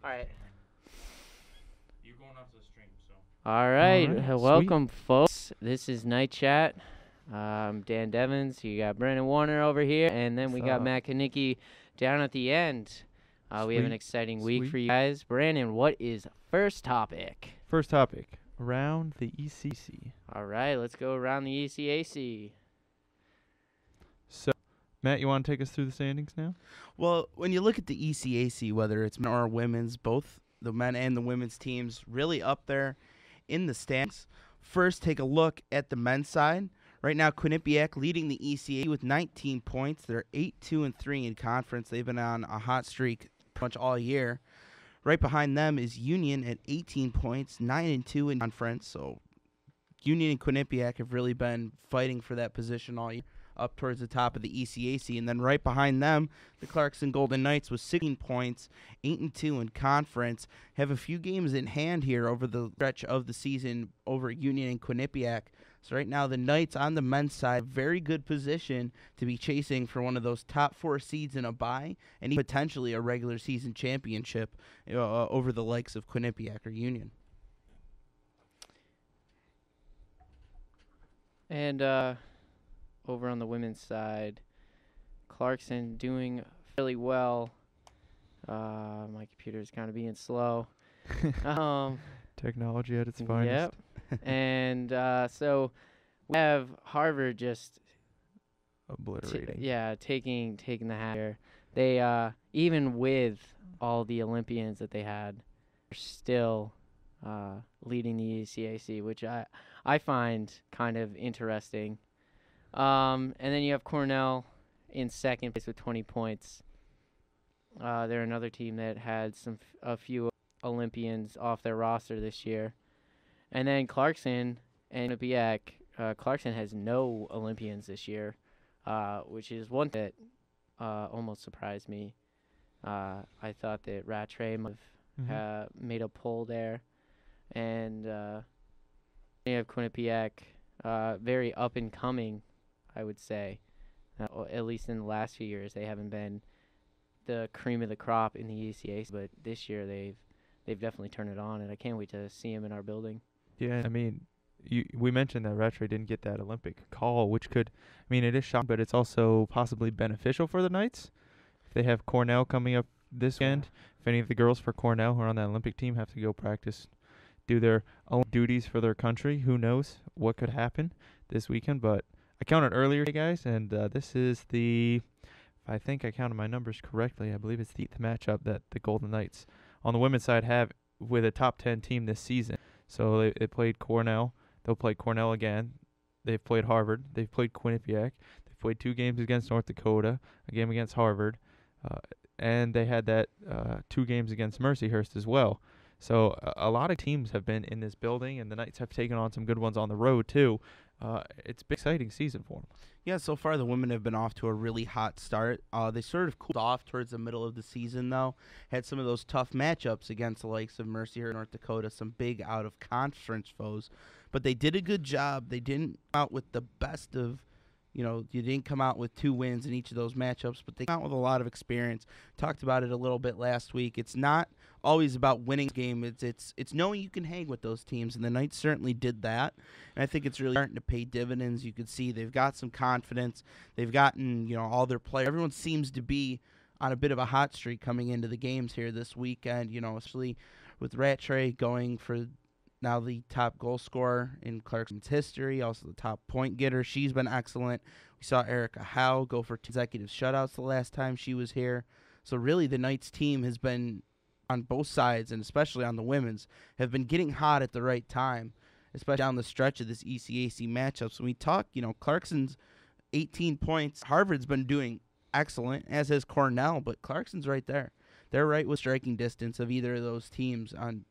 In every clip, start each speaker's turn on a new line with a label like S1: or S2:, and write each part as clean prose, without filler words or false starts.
S1: All right.
S2: You're going off the stream, so.
S1: All right.
S3: Alright,
S1: Welcome, folks. This is KnightChat. I'm Dan Devins. You got Brandon Warner over here, and then we
S3: What's
S1: got
S3: up?
S1: Matt Kanicki down at the end. We have an
S3: Sweet,
S1: exciting week
S3: sweet.
S1: for you guys. Brandon, what is first topic?
S3: First topic, around the ECC.
S1: All right, let's go around the ECAC.
S3: So, Matt, you want to take us through the standings now?
S4: Well, when you look at the ECAC, whether it's men or women's, both the men and the women's teams really up there in the stands. First, take a look at the men's side. Right now, Quinnipiac leading the ECAC with 19 points. They're 8-2-3 in conference. They've been on a hot streak pretty much all year. Right behind them is Union at 18 points, 9-2 in conference. So Union and Quinnipiac have really been fighting for that position all year, up towards the top of the ECAC. And then right behind them, the Clarkson Golden Knights with 16 points, 8-2 in conference, have a few games in hand here over the stretch of the season over Union and Quinnipiac. So right now, the Knights on the men's side, very good position to be chasing for one of those top 4 seeds in a bye and potentially a regular season championship over the likes of Quinnipiac or Union.
S1: And over on the women's side, Clarkson doing really well. My computer's kind of being slow.
S3: Technology at its finest.
S1: Yep. And so we have Harvard just
S3: Obliterating.
S1: taking the hat here. They even with all the Olympians that they had, are still leading the ECAC, which I find kind of interesting. And then you have Cornell in second place with 20 points. They're another team that had a few Olympians off their roster this year. And then Clarkson and Quinnipiac. Clarkson has no Olympians this year, which is one that almost surprised me. I thought that Rattray might have made a pull there. And you have Quinnipiac, very up and coming, I would say. At least in the last few years, they haven't been the cream of the crop in the ECA, but this year they've definitely turned it on, and I can't wait to see them in our building.
S3: Yeah, I mean, we mentioned that Rattray didn't get that Olympic call, which could, I mean, it is shocking, but it's also possibly beneficial for the Knights. If they have Cornell coming up this weekend, if any of the girls for Cornell who are on that Olympic team have to go practice, do their own duties for their country, who knows what could happen this weekend. But I counted earlier, guys, and this is if I think I counted my numbers correctly, I believe it's the eighth matchup that the Golden Knights on the women's side have with a top 10 team this season. So they played Cornell. They'll play Cornell again. They've played Harvard. They've played Quinnipiac. They've played 2 games against North Dakota, a game against Harvard, and they had that 2 games against Mercyhurst as well. So a lot of teams have been in this building, and the Knights have taken on some good ones on the road too. It's been an exciting season for them.
S4: Yeah, so far the women have been off to a really hot start. They sort of cooled off towards the middle of the season, though. Had some of those tough matchups against the likes of Mercier, North Dakota, some big out-of-conference foes. But they did a good job. They didn't come out with the best of, you didn't come out with 2 wins in each of those matchups, but they came out with a lot of experience. Talked about it a little bit last week. It's not always about winning the game. It's knowing you can hang with those teams, and the Knights certainly did that. And I think it's really starting to pay dividends. You could see they've got some confidence. They've gotten, all their players. Everyone seems to be on a bit of a hot streak coming into the games here this weekend, especially with Rattray going for now the top goal scorer in Clarkson's history, also the top point getter. She's been excellent. We saw Erica Howe go for 2 consecutive shutouts the last time she was here. So really the Knights team has been on both sides, and especially on the women's, have been getting hot at the right time, especially down the stretch of this ECAC matchup. So when we talk, Clarkson's 18 points. Harvard's been doing excellent, as has Cornell, but Clarkson's right there. They're right with striking distance of either of those teams, on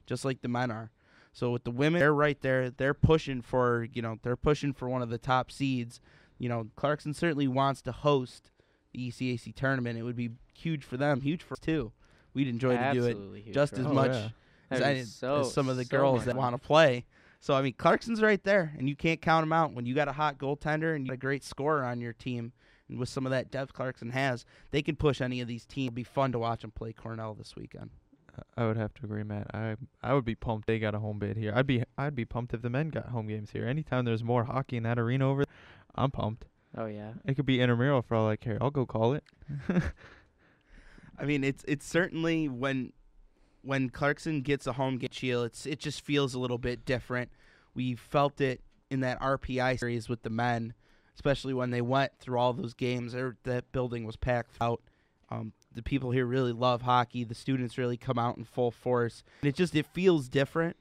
S4: just like the men are. So with the women, they're right there. They're pushing for, one of the top seeds. Clarkson certainly wants to host the ECAC tournament. It would be huge for them, huge for us too. We'd enjoy to do it just as much as some of the girls that want to play. So, I mean, Clarkson's right there, and you can't count them out. When you got a hot goaltender and you got a great scorer on your team, and with some of that depth Clarkson has, they can push any of these teams. It'll be fun to watch them play Cornell this weekend.
S3: I would have to agree, Matt. I would be pumped they got a home bid here. I'd be pumped if the men got home games here. Anytime there's more hockey in that arena over, I'm pumped.
S1: Oh yeah.
S3: It could be intramural for all I care. I'll go call it.
S4: I mean, it's certainly when Clarkson gets a home game shield, it just feels a little bit different. We felt it in that RPI series with the men, especially when they went through all those games. That building was packed out. The people here really love hockey. The students really come out in full force. And it feels different.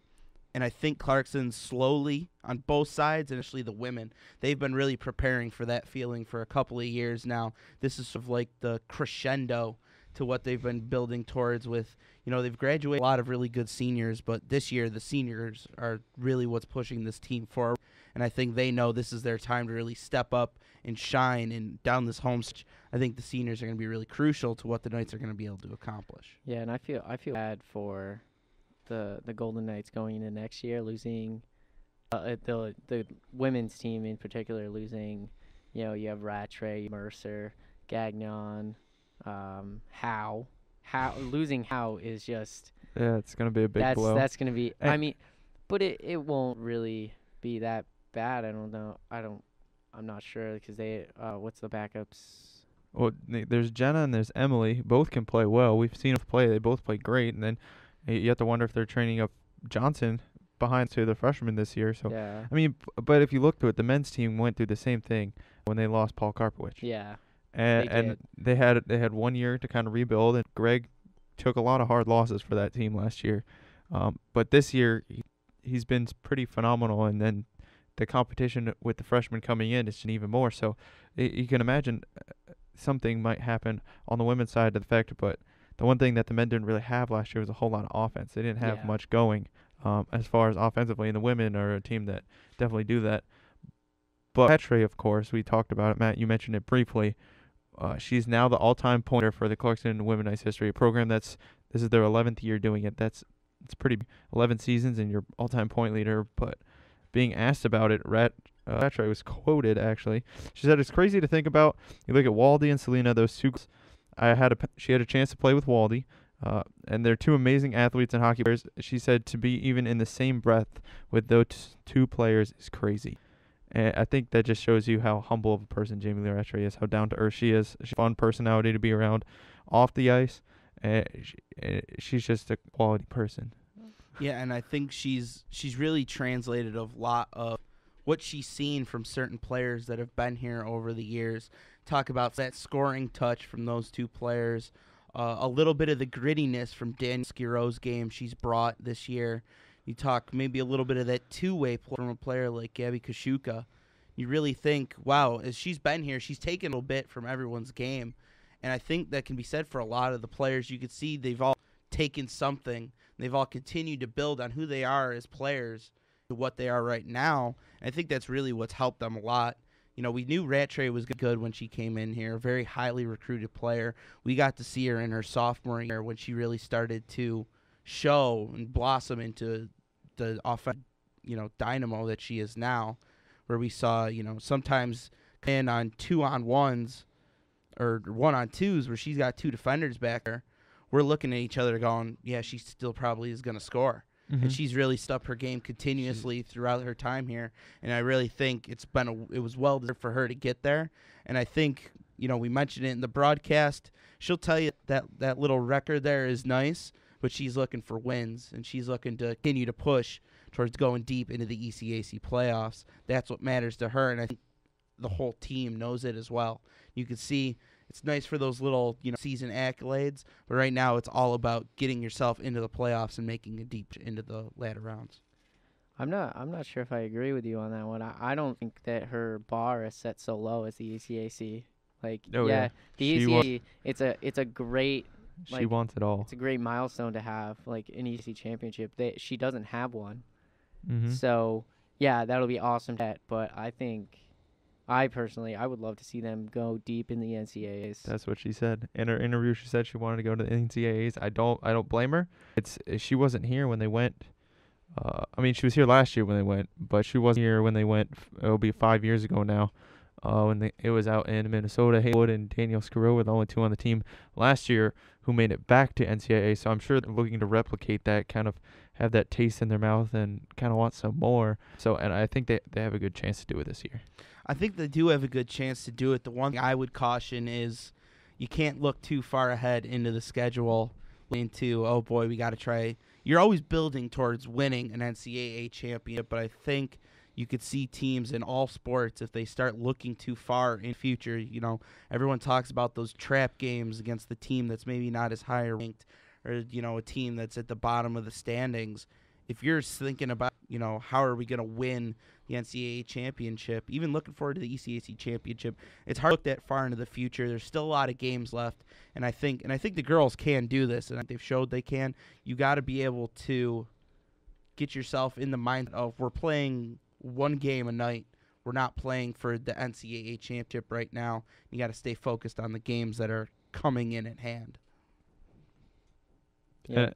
S4: And I think Clarkson slowly, on both sides, and especially the women, they've been really preparing for that feeling for a couple of years now. This is sort of like the crescendo to what they've been building towards with, they've graduated a lot of really good seniors, but this year the seniors are really what's pushing this team forward. And I think they know this is their time to really step up and shine. And down this home stretch, I think the seniors are going to be really crucial to what the Knights are going to be able to accomplish.
S1: Yeah, and I feel bad for the Golden Knights going into next year, losing the women's team in particular, losing, you have Rattray, Mercer, Gagnon, Howe. Losing Howe is just
S3: Yeah, it's gonna be a big blow.
S1: That's gonna be. I mean, but it won't really be that bad. I don't know. I'm not sure because they. What's the backups?
S3: Well, there's Jenna and there's Emily. Both can play well. We've seen them play. They both play great. And then you have to wonder if they're training up Johnson behind to the freshman this year. So
S1: Yeah.
S3: I mean, but if you look to it, the men's team went through the same thing when they lost Paul Karpowicz.
S1: Yeah.
S3: And they had 1 year to kind of rebuild, and Greg took a lot of hard losses for that team last year. But this year he's been pretty phenomenal, and then the competition with the freshmen coming in is even more. So you can imagine something might happen on the women's side of the fact, but the one thing that the men didn't really have last year was a whole lot of offense. They didn't have much going as far as offensively, and the women are a team that definitely do that. But Rattray, of course, we talked about it. Matt, you mentioned it briefly. She's now the all-time pointer for the Clarkson Women's Ice History, a program this is their 11th year doing it. It's pretty 11 seasons and you're all-time point leader. But being asked about it, Rattray was quoted actually. She said, "It's crazy to think about. You look at Waldy and Selena, those two. She had a chance to play with Waldy, and they're two amazing athletes and hockey players." She said to be even in the same breath with those two players is crazy. And I think that just shows you how humble of a person Jamie Lee Rattray is, how down to earth she is. She's a fun personality to be around off the ice. She's just a quality person.
S4: Yeah, and I think she's really translated a lot of what she's seen from certain players that have been here over the years. Talk about that scoring touch from those two players, a little bit of the grittiness from Daniel Skiro's game she's brought this year. You talk maybe a little bit of that two-way play from a player like Gabby Kashuka. You really think, wow, as she's been here, she's taken a little bit from everyone's game. And I think that can be said for a lot of the players. You could see they've all taken something. They've all continued to build on who they are as players to what they are right now. And I think that's really what's helped them a lot. We knew Rattray was good when she came in here, a very highly recruited player. We got to see her in her sophomore year when she really started to show and blossom into the offensive, dynamo that she is now, where we saw, sometimes come in on 2-on-1s or 1-on-2s where she's got two defenders back there. We're looking at each other going, yeah, she still probably is going to score.
S3: Mm-hmm.
S4: And she's really stepped up her game continuously throughout her time here. And I really think it was well deserved for her to get there. And I think, we mentioned it in the broadcast. She'll tell you that little record there is nice, but she's looking for wins, and she's looking to continue to push towards going deep into the ECAC playoffs. That's what matters to her, and I think the whole team knows it as well. You can see it's nice for those little season accolades, but right now it's all about getting yourself into the playoffs and making it deep into the latter rounds.
S1: I'm not sure if I agree with you on that one. I don't think that her bar is set so low as the ECAC. The ECAC, it's a great.
S3: She wants it all.
S1: It's a great milestone to have, an ECAC championship. She doesn't have one.
S3: Mm-hmm.
S1: So, yeah, that'll be awesome. But I think, I would love to see them go deep in the NCAAs.
S3: That's what she said. In her interview, she said she wanted to go to the NCAAs. I don't blame her. She wasn't here when they went. She was here last year when they went, but she wasn't here when they went. It'll be 5 years ago now. when it was out in Minnesota. Haywood and Daniel Scarrow were the only two on the team last year who made it back to NCAA. So I'm sure they're looking to replicate that, kind of have that taste in their mouth and kind of want some more. So, and I think they have a good chance to do it this year.
S4: I think they do have a good chance to do it. The one thing I would caution is you can't look too far ahead into the schedule into, oh boy, we got to try. You're always building towards winning an NCAA championship, but I think you could see teams in all sports, if they start looking too far in future, everyone talks about those trap games against the team that's maybe not as high ranked, or, a team that's at the bottom of the standings. If you're thinking about, how are we going to win the NCAA championship, even looking forward to the ECAC championship, it's hard to look that far into the future. There's still a lot of games left, and I think the girls can do this, and they've showed they can. You got to be able to get yourself in the mind of, we're playing one game a night. We're not playing for the NCAA championship right now. You got to stay focused on the games that are coming in at hand.
S1: Yeah.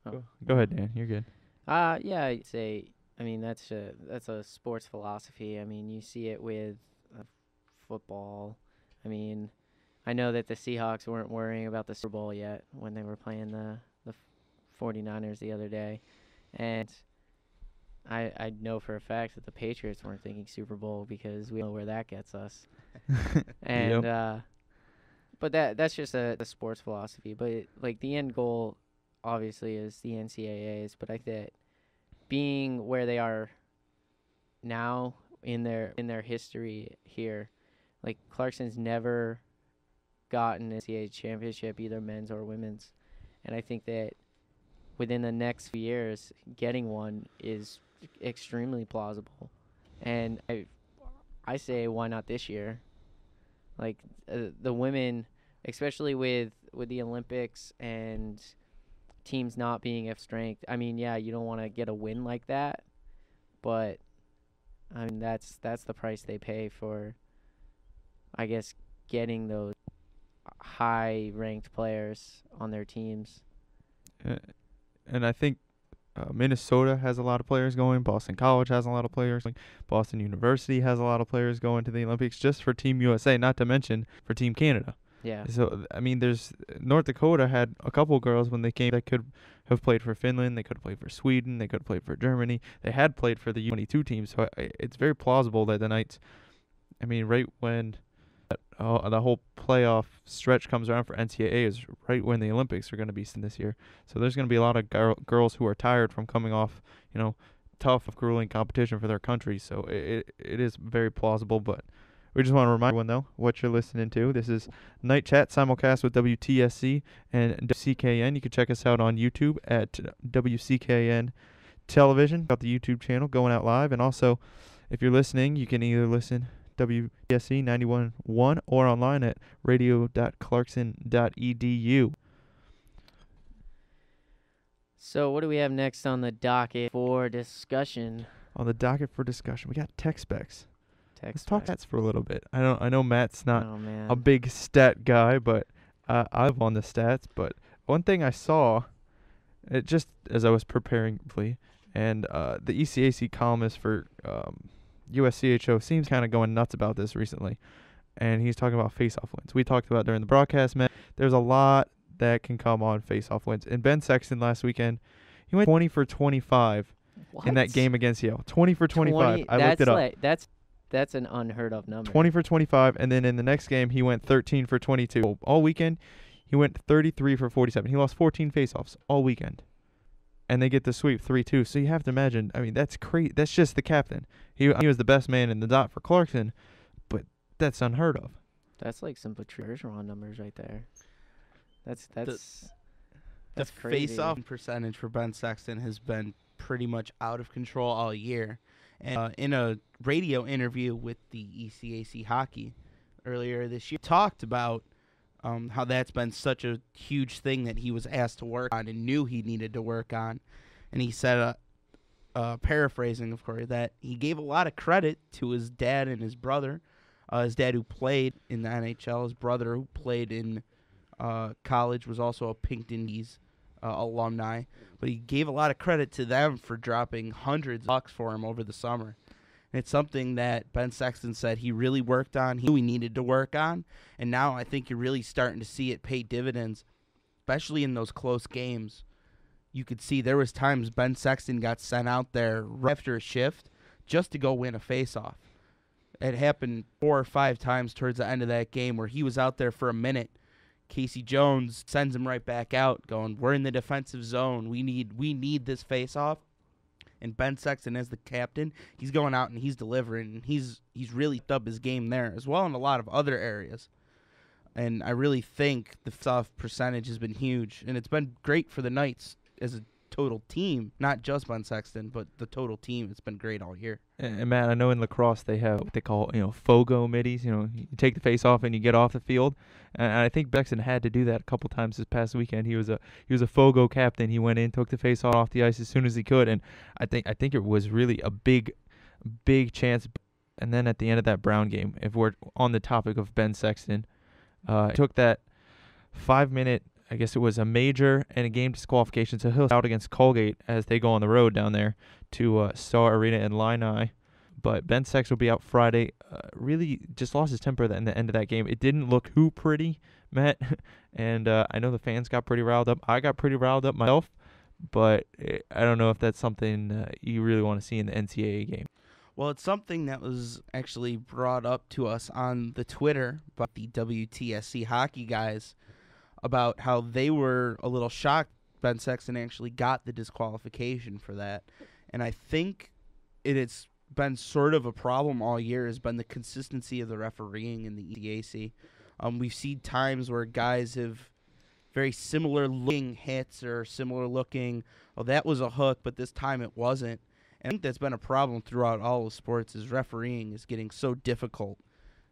S3: Go ahead, Dan. You're good.
S1: Yeah, I'd say, that's a sports philosophy. You see it with football. I know that the Seahawks weren't worrying about the Super Bowl yet when they were playing the 49ers the other day. And I know for a fact that the Patriots weren't thinking Super Bowl, because we know where that gets us. And but that's just a sports philosophy. But the end goal obviously is the NCAAs. But I think that being where they are now in their history here, Clarkson's never gotten an NCAA championship, either men's or women's, and I think that within the next few years, getting one is extremely plausible. And I say, why not this year? The women, especially with the Olympics and teams not being of strength. You don't want to get a win like that, but that's the price they pay for, I guess, getting those high-ranked players on their teams.
S3: And I think Minnesota has a lot of players going. Boston College has a lot of players going. Boston University has a lot of players going to the Olympics just for Team USA, not to mention for Team Canada.
S1: Yeah.
S3: So, there's North Dakota had a couple girls when they came that could have played for Finland. They could have played for Sweden. They could have played for Germany. They had played for the U22 team. So it's very plausible that the Knights, right when the whole playoff stretch comes around for NCAA is right when the Olympics are going to be this year. So there's going to be a lot of girls who are tired from coming off, tough, grueling competition for their country. So it is very plausible, but we just want to remind everyone, though, what you're listening to. This is KnightChat simulcast with WTSC and WCKN. You can check us out on YouTube at WCKN Television. Got the YouTube channel going out live. And also, if you're listening, you can either listen WTSC 91.1 or online at radio.clarkson.edu.
S1: So what do we have next on the docket for discussion?
S3: On the docket for discussion, we got tech specs. Let's talk
S1: specs.
S3: stats for a little bit. I know Matt's not
S1: man.
S3: a big stat guy, but I've on the stats. But one thing I saw, it just as I was preparing, and the ECAC columnist for USCHO seems kind of going nuts about this recently, and he's talking about face-off wins. We talked about during the broadcast, man. There's a lot that can come on face-off wins. And Ben Sexton last weekend, he went 20 for 25 in that game against Yale. 20 for 25. I looked it up.
S1: That's an unheard of number.
S3: 20 for 25, and then in the next game, he went 13 for 22. All weekend, he went 33 for 47. He lost 14 faceoffs all weekend. And they get the sweep 3-2. So you have to imagine, that's crazy. That's just the captain. He was the best man in the dot for Clarkson, but that's unheard of.
S1: That's like some Patricia Bergeron numbers right there. That's
S4: the
S1: crazy.
S4: face-off percentage for Ben Sexton has been pretty much out of control all year. And in a radio interview with the ECAC Hockey earlier this year, talked about how that's been such a huge thing that he was asked to work on and knew he needed to work on. And he said, paraphrasing, of course, that he gave a lot of credit to his dad and his brother. His dad, who played in the NHL, his brother, who played in college, was also a Pinkton Bees alumni. But he gave a lot of credit to them for dropping hundreds of bucks for him over the summer. It's something that Ben Sexton said he really worked on, he knew he needed to work on, and now I think you're really starting to see it pay dividends, especially in those close games. You could see there was times Ben Sexton got sent out there right after a shift just to go win a faceoff. It happened 4 or 5 times towards the end of that game where he was out there for a minute. Casey Jones sends him right back out, going, "We're in the defensive zone. We need this faceoff." And Ben Sexton, as the captain, he's going out and he's delivering. And he's really stepped up his game there as well in a lot of other areas. And I really think the faceoff percentage has been huge, and it's been great for the Knights as a total team, not just Ben Sexton, but the total team. It's been great all year.
S3: And Matt, I know in lacrosse they have what they call, FOGO middies. You take the face off and you get off the field. And I think Sexton had to do that a couple times this past weekend. He was a FOGO captain. He went in, took the face off the ice as soon as he could, and I think it was really a big chance. And then at the end of that Brown game, if we're on the topic of Ben Sexton, took that 5-minute, I guess it was a major and a game disqualification, so he'll out against Colgate as they go on the road down there to Star Arena in Illini. But Ben Sexton will be out Friday. Really just lost his temper in the end of that game. It didn't look too pretty, Matt, and I know the fans got pretty riled up. I got pretty riled up myself, but I don't know if that's something you really want to see in the NCAA game.
S4: Well, it's something that was actually brought up to us on the Twitter by the WTSC hockey guys, about how they were a little shocked Ben Sexton actually got the disqualification for that. And I think it's been sort of a problem all year has been the consistency of the refereeing in the EDAC. We've seen times where guys have very similar looking hits or similar looking, oh, that was a hook, but this time it wasn't. And I think that's been a problem throughout all of sports is refereeing is getting so difficult.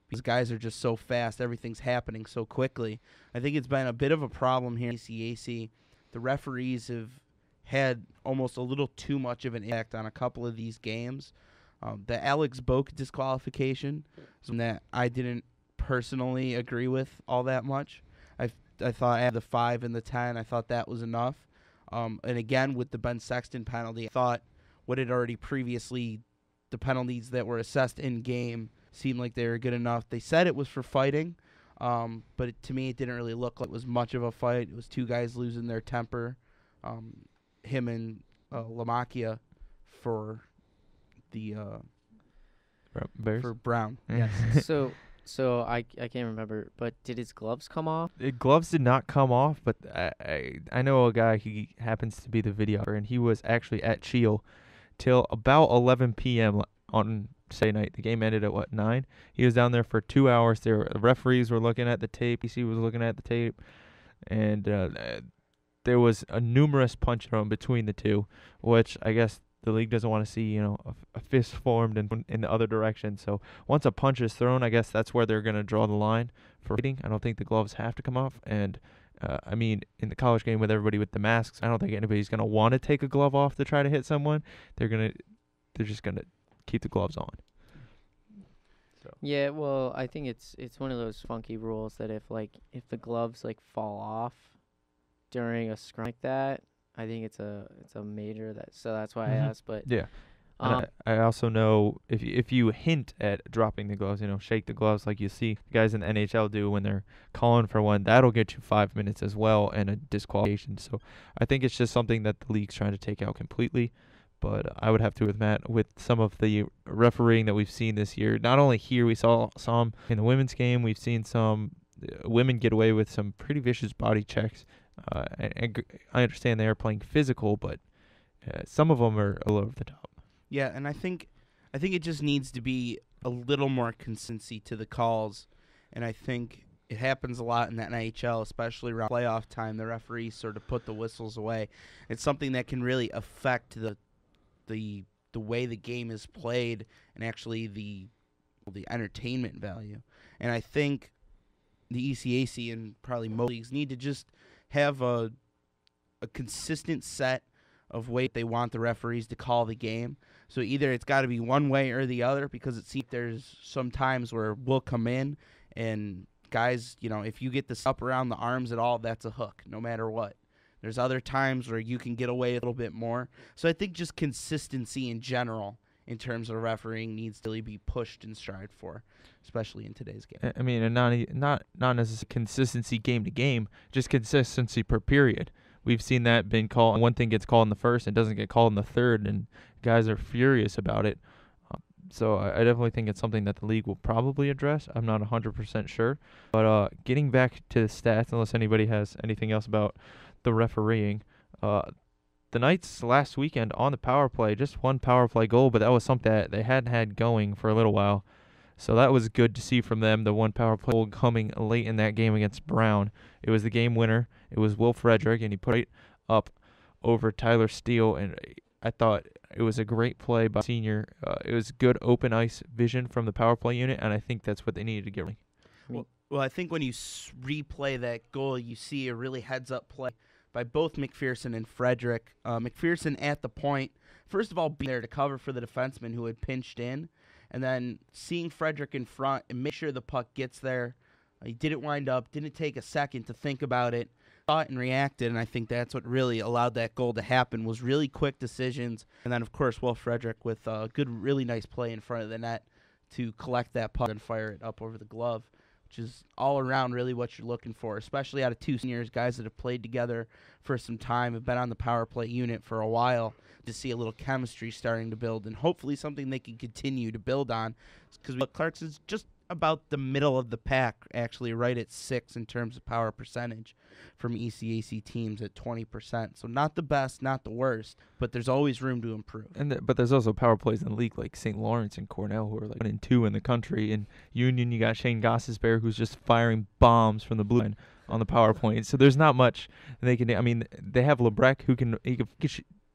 S4: These guys are just so fast. Everything's happening so quickly. I think it's been a bit of a problem here in ACAC. The referees have had almost a little too much of an impact on a couple of these games. The Alex Boak disqualification, something that I didn't personally agree with all that much. I thought I had the 5 and the 10. I thought that was enough. And again, with the Ben Sexton penalty, I thought what had already previously, the penalties that were assessed in game, seemed like they were good enough. They said it was for fighting, but to me it didn't really look like it was much of a fight. It was 2 guys losing their temper, him and Lamakia for the
S3: Bears?
S4: for Brown.
S1: Yes. So I can't remember, but did his gloves come off?
S3: Gloves did not come off, but I know a guy, he happens to be the videographer, and he was actually at Cheel till about 11 p.m. on Saturday night. The game ended at 9? He was down there for 2 hours. The referees were looking at the tape. PC was looking at the tape, and there was a numerous punch thrown between the two, which I guess the league doesn't want to see, a fist formed in the other direction. So once a punch is thrown, I guess that's where they're going to draw the line for hitting. I don't think the gloves have to come off. And I mean, in the college game with everybody with the masks, I don't think anybody's going to want to take a glove off to try to hit someone. They're just going to keep the gloves on. So.
S1: Yeah, well, I think it's one of those funky rules that if the gloves fall off during a scrum like that, I think it's a major so that's why I asked. But
S3: yeah, I also know if you hint at dropping the gloves, shake the gloves like you see guys in the NHL do when they're calling for one, that'll get you 5 minutes as well and a disqualification. So I think it's just something that the league's trying to take out completely. But I would have to with Matt with some of the refereeing that we've seen this year. Not only here, we saw some in the women's game. We've seen some women get away with some pretty vicious body checks. And I understand they are playing physical, but some of them are a little over the top.
S4: Yeah, and I think it just needs to be a little more consistency to the calls, and I think it happens a lot in the NHL, especially around playoff time. The referees sort of put the whistles away. It's something that can really affect the way the game is played and actually the entertainment value. And I think the ECAC and probably most leagues need to just have a consistent set of way they want the referees to call the game. So either it's got to be one way or the other, because it seems there's some times where we'll come in and guys, if you get this up around the arms at all, that's a hook, no matter what. There's other times where you can get away a little bit more. So I think just consistency in general in terms of refereeing needs to really be pushed and strived for, especially in today's game.
S3: I mean, and not necessarily consistency game to game, just consistency per period. We've seen that been called. One thing gets called in the first and doesn't get called in the third, and guys are furious about it. So I definitely think it's something that the league will probably address. I'm not 100% sure. But getting back to the stats, unless anybody has anything else about the refereeing, the Knights last weekend on the power play, just one power play goal, but that was something that they hadn't had going for a little while. So that was good to see from them, the one power play goal coming late in that game against Brown. It was the game winner. It was Will Frederick, and he put it up over Tyler Steele, and I thought it was a great play by senior. It was good open ice vision from the power play unit, and I think that's what they needed to get right.
S4: Well, I think when you replay that goal, you see a really heads-up play by both McPherson and Frederick. McPherson at the point, first of all, being there to cover for the defenseman who had pinched in, and then seeing Frederick in front and make sure the puck gets there. He didn't wind up, didn't take a second to think about it, thought and reacted, and I think that's what really allowed that goal to happen, was really quick decisions. And then, of course, Will Frederick with a good, really nice play in front of the net to collect that puck and fire it up over the glove, which is all around really what you're looking for, especially out of two seniors, guys that have played together for some time, have been on the power play unit for a while, to see a little chemistry starting to build, and hopefully something they can continue to build on, because Clarkson's just about the middle of the pack, actually right at 6 in terms of power percentage from ECAC teams at 20%. So not the best, not the worst, but there's always room to improve.
S3: But there's also power plays in the league like St. Lawrence and Cornell, who are like 1 and 2 in the country. In Union, you got Shane Gossesbear, who's just firing bombs from the blue line on the power point. So there's not much they can do. I mean, they have LeBrec, who can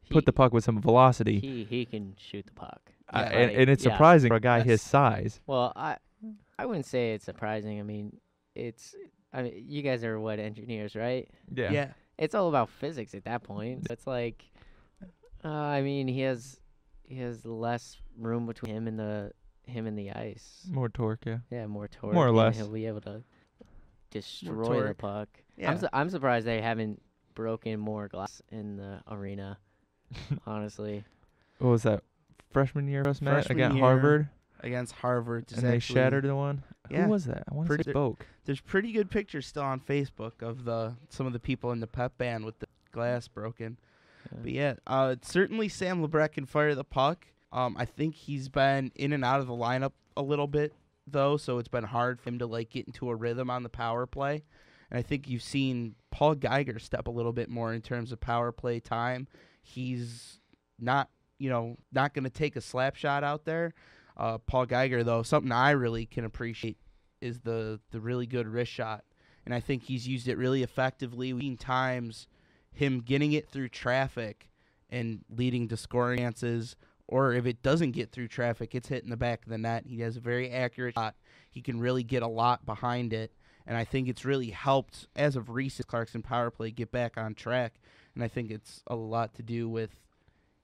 S3: put the puck with some velocity.
S1: He can shoot the puck.
S3: And it's surprising for a guy his size.
S1: Well, I wouldn't say it's surprising. I mean, you guys are engineers, right?
S4: Yeah.
S1: It's all about physics at that point. It's like, I mean, he has less room between him and the ice.
S3: More torque, yeah.
S1: Yeah, more torque.
S3: More or less.
S1: He'll be able to destroy the puck.
S4: Yeah.
S1: I'm surprised they haven't broken more glass in the arena. Honestly.
S3: What was that? Freshman year, Matt?
S4: Freshman
S3: Against
S4: year.
S3: Harvard?
S4: Against Harvard.
S3: And they shattered the one?
S4: Yeah.
S3: Who was that? I want to say Boak.
S4: There's pretty good pictures still on Facebook of some of the people in the pep band with the glass broken. But yeah, certainly Sam LeBrec can fire the puck. I think he's been in and out of the lineup a little bit, though, so it's been hard for him to get into a rhythm on the power play. And I think you've seen Paul Geiger step a little bit more in terms of power play time. He's not going to take a slap shot out there. Paul Geiger, though, something I really can appreciate is the really good wrist shot. And I think he's used it really effectively. We've seen times him getting it through traffic and leading to scoring chances, or if it doesn't get through traffic, it's hitting the back of the net. He has a very accurate shot. He can really get a lot behind it. And I think it's really helped, as of recent, Clarkson power play get back on track. And I think it's a lot to do with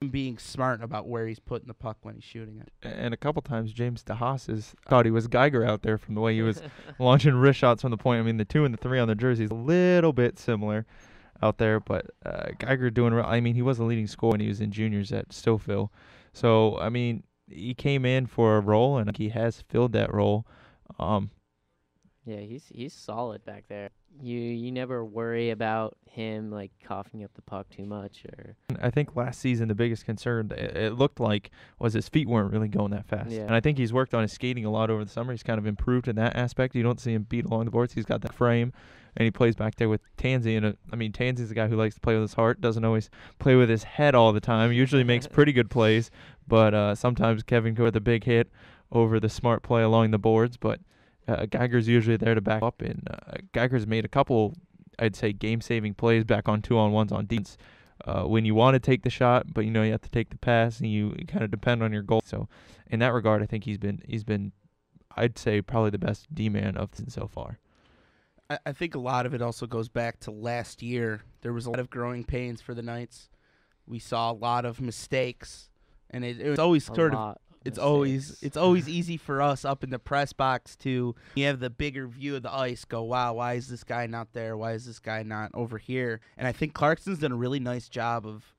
S4: him being smart about where he's putting the puck when he's shooting it.
S3: And a couple times, James DeHaas thought he was Geiger out there from the way he was launching wrist shots from the point. I mean, the 2 and the 3 on their jerseys, a little bit similar out there. But Geiger doing well. I mean, he was a leading scorer when he was in juniors at Stouffville. So, I mean, he came in for a role, and he has filled that role.
S1: Yeah, he's solid back there. You never worry about him coughing up the puck too much. Or
S3: I think last season the biggest concern it looked like was his feet weren't really going that fast.
S1: Yeah.
S3: And I think he's worked on his skating a lot over the summer. He's kind of improved in that aspect. You don't see him beat along the boards. He's got that frame, and he plays back there with Tansy. And Tansy's a guy who likes to play with his heart. Doesn't always play with his head all the time. Usually makes pretty good plays, but sometimes Kevin goes with a big hit over the smart play along the boards. But Geiger's usually there to back up, and Geiger's made a couple, I'd say, game-saving plays back on 2-on-1s on defense when you want to take the shot, but you have to take the pass, and you kind of depend on your goal. So in that regard, I think he's been, I'd say, probably the best D-man of the season so far.
S4: I think a lot of it also goes back to last year. There was a lot of growing pains for the Knights. We saw a lot of mistakes, and it was always It's always easy for us up in the press box to have the bigger view of the ice, go, wow, why is this guy not there? Why is this guy not over here? And I think Clarkson's done a really nice job of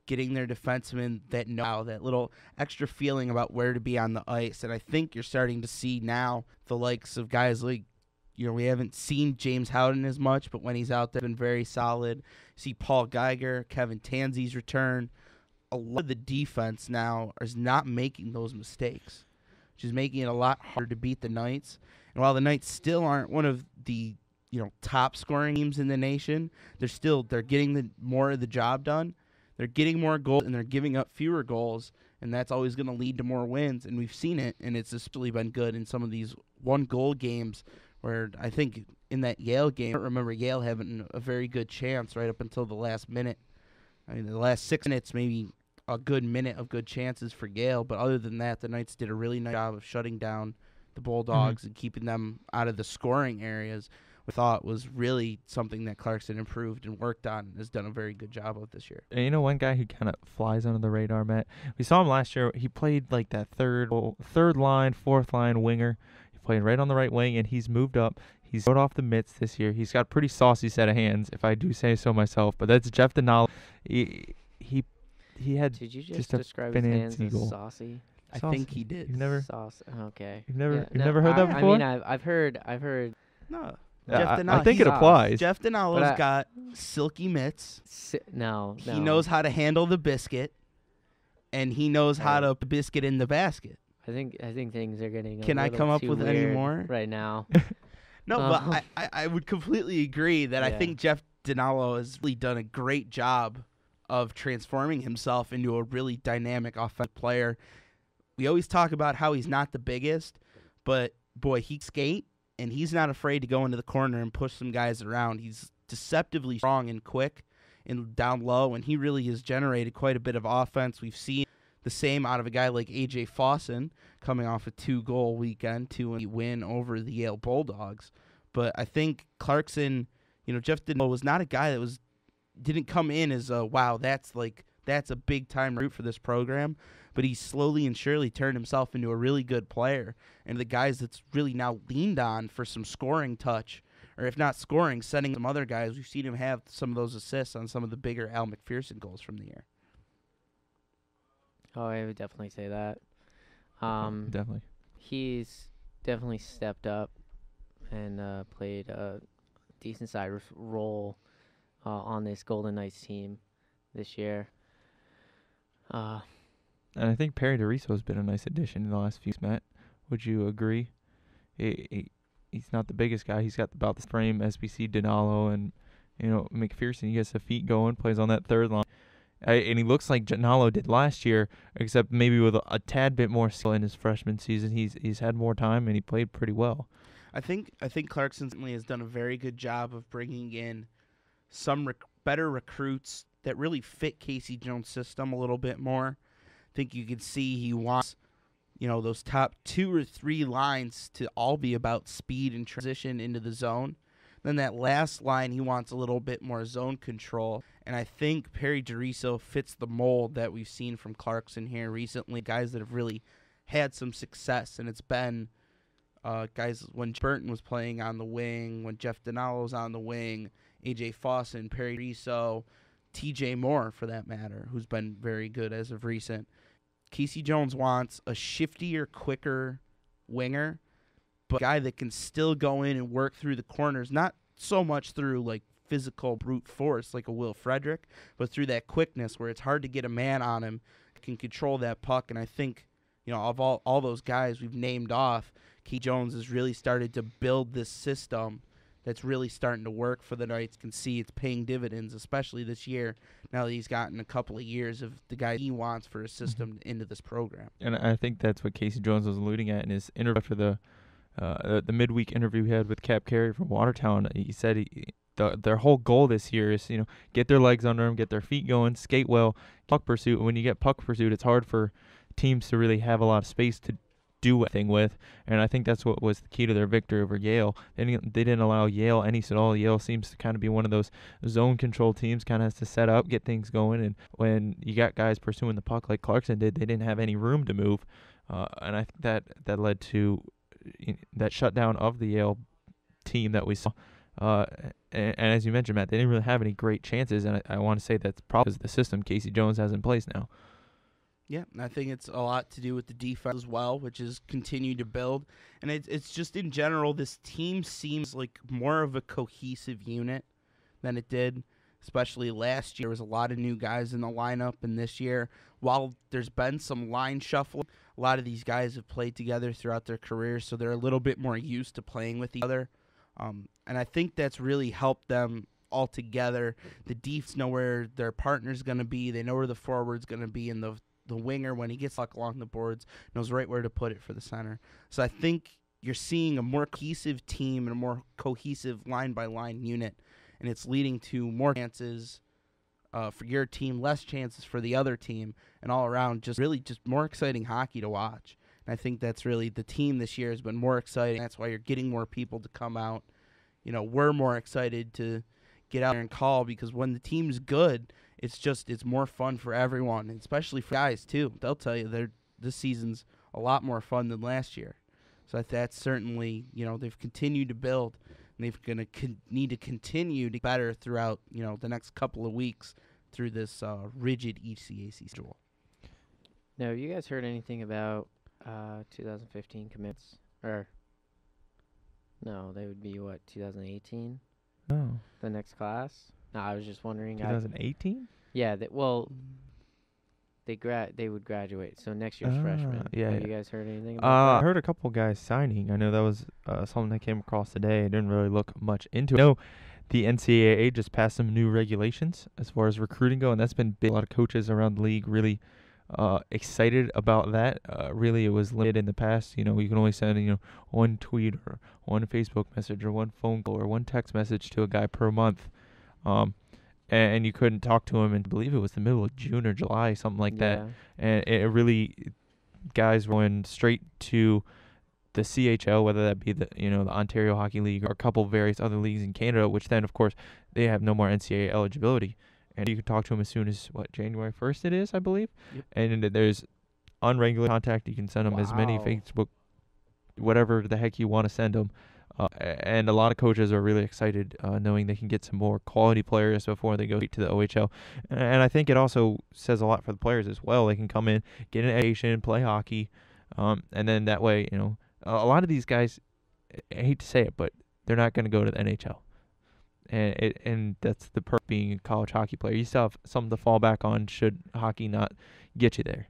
S4: getting their defensemen that know that little extra feeling about where to be on the ice. And I think you're starting to see now the likes of guys like, we haven't seen James Howden as much, but when he's out there, been very solid. See Paul Geiger, Kevin Tansey's return. A lot of the defense now is not making those mistakes, which is making it a lot harder to beat the Knights. And while the Knights still aren't one of the top scoring teams in the nation, they're getting more of the job done. They're getting more goals and they're giving up fewer goals, and that's always going to lead to more wins. And we've seen it, and it's especially been good in some of these 1-goal games where I think in that Yale game, I don't remember Yale having a very good chance right up until the last minute. I mean, the last 6 minutes, maybe a good minute of good chances for Yale, but other than that, the Knights did a really nice job of shutting down the Bulldogs and keeping them out of the scoring areas. We thought was really something that Clarkson improved and worked on and has done a very good job of this year.
S3: And one guy who kind of flies under the radar, Matt, we saw him last year. He played like that third line, fourth line winger. He played right on the right wing, and he's moved up. He's out off the mitts this year. He's got a pretty saucy set of hands, if I do say so myself. But that's Jeff Denali. He had
S1: Did you
S3: just
S1: just
S3: a
S1: describe his hands
S3: fancy
S1: as
S3: goal.
S1: saucy?
S4: I think he did.
S3: You've never,
S1: Sauce. Okay.
S3: you've never,
S1: Yeah,
S3: you've never heard that
S1: I
S3: before?
S1: mean, I've heard.
S4: No.
S3: Yeah,
S4: Jeff
S3: I
S4: Denali.
S3: think it
S1: Sauce.
S3: applies.
S4: Jeff
S1: But
S4: Denalo's got silky mitts.
S1: No.
S4: He knows how to handle the biscuit, and he knows how to put biscuit in the basket.
S1: I think things are getting.
S4: Can I come up with any more
S1: right now?
S4: No, but I would completely agree that I
S1: Yeah.
S4: think Jeff Denalo has really done a great job of transforming himself into a really dynamic offensive player. We always talk about how he's not the biggest, but boy, he skate, and he's not afraid to go into the corner and push some guys around. He's deceptively strong and quick and down low, and he really has generated quite a bit of offense. We've seen the same out of a guy like A.J. Fawson coming off a 2-goal weekend, 2 win over the Yale Bulldogs. But I think Clarkson, Jeff Denalo was not a guy that didn't come in as a, wow, that's a big-time recruit for this program. But he slowly and surely turned himself into a really good player. And the guys that's really now leaned on for some scoring touch, or if not scoring, sending some other guys. We've seen him have some of those assists on some of the bigger Al McPherson goals from the year.
S1: Oh, I would definitely say that.
S3: Definitely.
S1: He's definitely stepped up and played a decent side role on this Golden Knights team this year.
S3: And I think Perry DeRiso has been a nice addition in the last few years, Matt. Would you agree? He's not the biggest guy. He's got about the frame, SBC, Denalo, and McPherson. He gets the feet going, plays on that third line. And he looks like Denalo did last year, except maybe with a tad bit more skill in his freshman season. He's had more time, and he played pretty well.
S4: I think Clarkson certainly has done a very good job of bringing in some better recruits that really fit Casey Jones' system a little bit more. I think you can see he wants, those top 2 or 3 lines to all be about speed and transition into the zone. Then that last line, he wants a little bit more zone control. And I think Perry DeRiso fits the mold that we've seen from Clarkson here recently. Guys that have really had some success. And it's been guys when Burton was playing on the wing, when Jeff Denalo was on the wing, A.J. Fawson, Perry DeRiso, T.J. Moore, for that matter, who's been very good as of recent. Casey Jones wants a shiftier, quicker winger, but a guy that can still go in and work through the corners, not so much through physical brute force like a Will Frederick, but through that quickness where it's hard to get a man on him, can control that puck. And I think, of all those guys we've named off, Casey Jones has really started to build this system that's really starting to work for the Knights. Can see it's paying dividends, especially this year, now that he's gotten a couple of years of the guy he wants for his system into this program.
S3: And I think that's what Casey Jones was alluding at in his interview after the midweek interview he had with Cap Carey from Watertown. He said their whole goal this year is, get their legs under them, get their feet going, skate well, puck pursuit. When you get puck pursuit, it's hard for teams to really have a lot of space to do anything with, and I think that's what was the key to their victory over Yale. They didn't allow Yale any at all. Yale seems to kind of be one of those zone control teams, kind of has to set up, get things going, and when you got guys pursuing the puck like Clarkson did, they didn't have any room to move, and I think that led to that shutdown of the Yale team that we saw. Uh, and as you mentioned, Matt, they didn't really have any great chances, and I want to say that's probably because of the system Casey Jones has in place now.
S4: Yeah, and I think it's a lot to do with the defense as well, which is continued to build. And it's just in general, this team seems like more of a cohesive unit than it did, especially last year. There was a lot of new guys in the lineup, and this year, while there's been some line shuffling, a lot of these guys have played together throughout their careers, so they're a little bit more used to playing with each other. And I think that's really helped them all together. The defense know where their partner's going to be. They know where the forward's going to be, and the winger, when he gets stuck along the boards, knows right where to put it for the center. So I think you're seeing a more cohesive team and a more cohesive line-by-line unit, and it's leading to more chances for your team, less chances for the other team, and all around just more exciting hockey to watch. And I think that's really the team this year has been more exciting. That's why you're getting more people to come out. We're more excited to get out there and call, because when the team's good, it's more fun for everyone, and especially for guys too. They'll tell you this season's a lot more fun than last year. So that's certainly, they've continued to build, and they're going to need to continue to get better throughout, the next couple of weeks through this rigid ECAC schedule.
S1: Now, have you guys heard anything about 2015 commits? Or no, they would be 2018?
S3: Oh,
S1: The next class? No, I was just wondering.
S3: 2018?
S1: Yeah, they would graduate. So next year's freshmen.
S3: Yeah.
S1: Have you guys heard anything about
S3: I
S1: that?
S3: heard a couple guys signing. I know that was something I came across today. I didn't really look much into it. I know the NCAA just passed some new regulations as far as recruiting go, and that's been big. A lot of coaches around the league really excited about that. Really, it was limited in the past. You can only send one tweet or one Facebook message or one phone call or one text message to a guy per month. And you couldn't talk to him, and I believe it was the middle of June or July, something like that. And it really, guys were going straight to the CHL, whether that be the Ontario Hockey League or a couple various other leagues in Canada, which then of course they have no more NCAA eligibility, and you can talk to them as soon as January 1st it is, I believe.
S4: Yep.
S3: And there's unregulated contact. You can send them as many Facebook, whatever the heck you want to send them. And a lot of coaches are really excited knowing they can get some more quality players before they go to the OHL. And I think it also says a lot for the players as well. They can come in, get an education, play hockey, and then that way, a lot of these guys, I hate to say it, but they're not going to go to the NHL. And that's the perk being a college hockey player. You still have something to fall back on should hockey not get you there.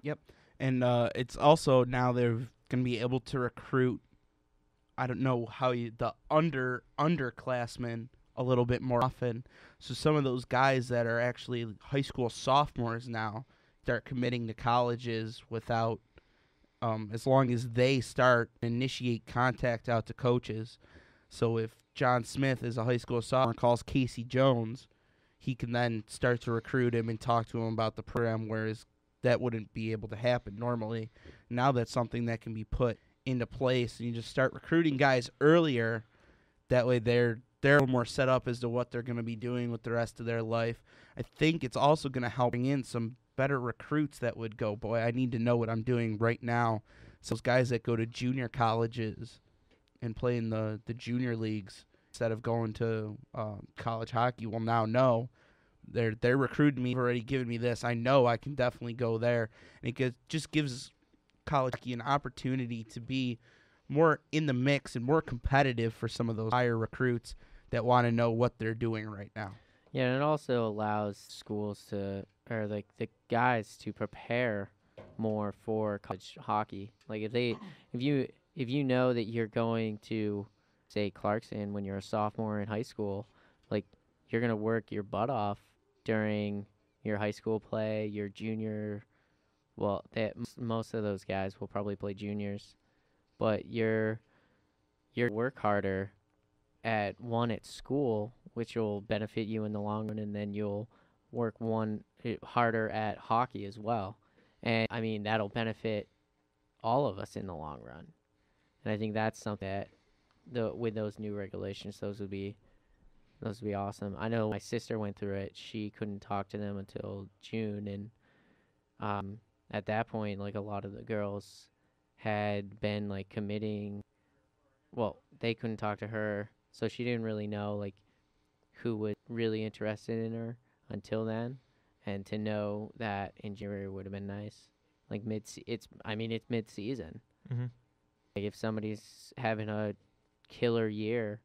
S4: Yep. And it's also now they're going to be able to recruit, I don't know how the underclassmen a little bit more often. So some of those guys that are actually high school sophomores now start committing to colleges without, as long as they initiate contact out to coaches. So if John Smith is a high school sophomore and calls Casey Jones, he can then start to recruit him and talk to him about the program, whereas that wouldn't be able to happen normally. Now that's something that can be put into place, and you just start recruiting guys earlier. That way they're a little more set up as to what they're going to be doing with the rest of their life. I think it's also going to help bring in some better recruits that would go, boy, I need to know what I'm doing right now. So those guys that go to junior colleges and play in the junior leagues instead of going to college hockey will now know they're recruiting me, they've already given me this. I know I can definitely go there. And it just gives college hockey an opportunity to be more in the mix and more competitive for some of those higher recruits that want to know what they're doing right now.
S1: Yeah, and it also allows schools the guys to prepare more for college hockey. Like if you know that you're going to, say, Clarkson when you're a sophomore in high school, like you're gonna work your butt off during your high school play, your junior. Well, most of those guys will probably play juniors, but you're work harder at school, which will benefit you in the long run, and then you'll work harder at hockey as well. And I mean, that'll benefit all of us in the long run. And I think that's something that with those new regulations, those would be awesome. I know my sister went through it. She couldn't talk to them until June, and at that point, like, a lot of the girls had been committing. Well, they couldn't talk to her so she didn't really know like who was really interested in her until then, and to know that in January would have been nice. Like it's mid season.
S3: Mm-hmm.
S1: Like if somebody's having a killer year,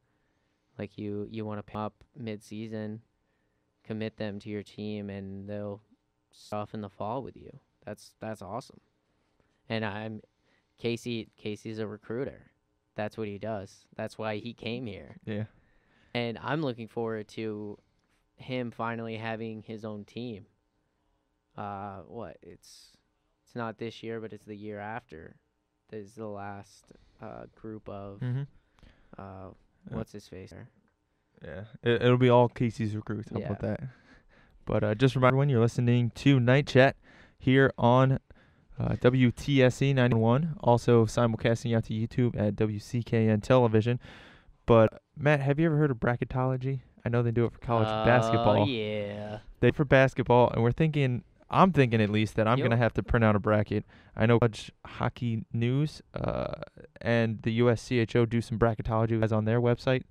S1: like you want to pick up mid season, commit them to your team, and they'll start off in the fall with you. That's awesome. And Casey's a recruiter. That's what he does. That's why he came here.
S3: Yeah.
S1: And I'm looking forward to him finally having his own team. It's not this year, but it's the year after. This is the last group of
S3: Mm-hmm.
S1: what's his face there?
S3: Yeah. It'll be all Casey's recruits. How about
S1: Yeah.
S3: that? But just remember when you're listening to Night Chat here on WTSE 91, also simulcasting out to YouTube at WCKN Television. But Matt, have you ever heard of bracketology? I know they do it for college basketball.
S1: Oh yeah.
S3: They for basketball, and I'm thinking at least that I'm
S1: Yep.
S3: gonna have to print out a bracket. I know College Hockey News and the USCHO do some bracketology guys on their website.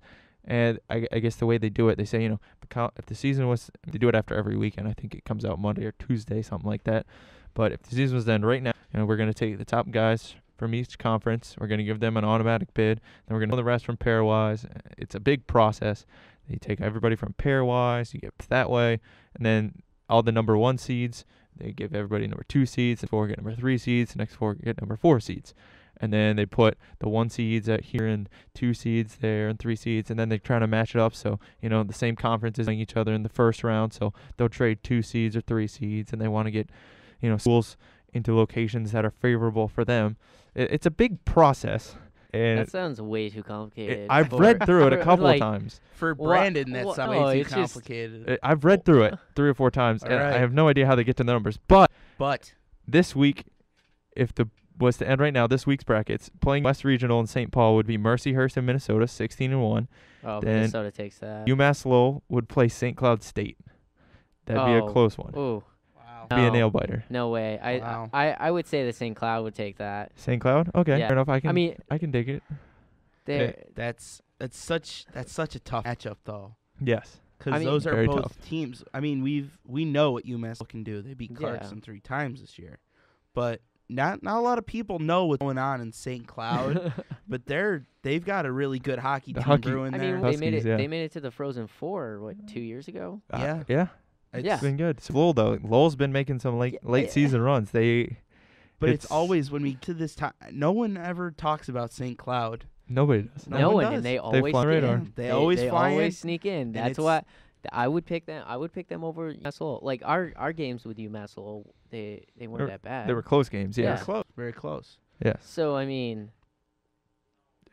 S3: And I guess the way they do it, they say, if the season was, they do it after every weekend. I think it comes out Monday or Tuesday, something like that. But if the season was to end right now, we're going to take the top guys from each conference. We're going to give them an automatic bid. Then we're going to know the rest from pairwise. It's a big process. You take everybody from pairwise, you get that way. And then all the number 1 seeds, they give everybody number 2 seeds. The 4 get number 3 seeds. The next 4 get number 4 seeds. And then they put the 1 seeds at here and 2 seeds there and 3 seeds. And then they're trying to match it up so, the same conference is playing each other in the first round. So they'll trade 2 seeds or 3 seeds. And they want to get, schools into locations that are favorable for them. It's a big process. And
S1: That sounds way too complicated.
S3: I've read through it a couple of times.
S4: For
S1: Wha-
S4: Brandon, that's
S1: wha-
S4: way
S1: no,
S4: too
S1: it's just-
S4: complicated.
S3: I've read through it 3 or 4 times. And I
S4: Alright.
S3: have no idea how they get to the numbers. But
S4: But
S3: this week, if the was to end right now, this week's brackets, playing West Regional in St. Paul would be Mercyhurst in Minnesota, 16-1.
S1: Oh,
S3: then
S1: Minnesota takes that.
S3: UMass Lowell would play St. Cloud State. That'd be a
S1: Oh.
S3: close one.
S1: Ooh,
S4: wow.
S3: Be a
S1: no.
S3: nail biter.
S1: no way.
S4: Wow.
S1: I would say the St. Cloud would take that.
S3: St. Cloud? Okay,
S1: Yeah.
S3: fair enough. I
S1: I
S3: can dig it.
S1: They're
S4: That's such a tough matchup though,
S3: Yes.
S4: because
S1: I mean-
S4: those are
S3: Very
S4: both
S3: tough.
S4: teams. I mean, we know what UMass can do. They beat
S1: Yeah.
S4: Clarkson 3 times this year, but not a lot of people know what's going on in St. Cloud. But they've got a really good hockey
S3: The
S4: team
S3: hockey-
S4: brewing
S1: I
S4: there.
S1: mean,
S3: Huskies, yeah.
S1: they made it to the Frozen Four 2 years ago.
S4: Yeah.
S3: Yeah.
S4: It's-
S1: Yeah.
S3: It's been good. So Lowell, though. Lowell's been making some late
S1: Yeah.
S3: season runs.
S4: But it's
S3: it's-
S4: always when we to this time, no one ever talks about St. Cloud.
S3: Nobody does.
S4: No
S1: No
S4: one
S1: one,
S4: does.
S1: and they
S3: They
S1: always
S3: fly
S1: sneak
S3: radar.
S1: in.
S4: They always fly in,
S1: always sneak in. That's
S4: it's-
S1: why I would pick them. I would pick them over UMass Lowell. Like our games with UMass Lowell, they weren't
S3: They're-
S1: that bad.
S3: They were close games.
S4: Very
S1: Yeah.
S3: Yes.
S4: close, very close.
S3: Yes.
S1: So I mean,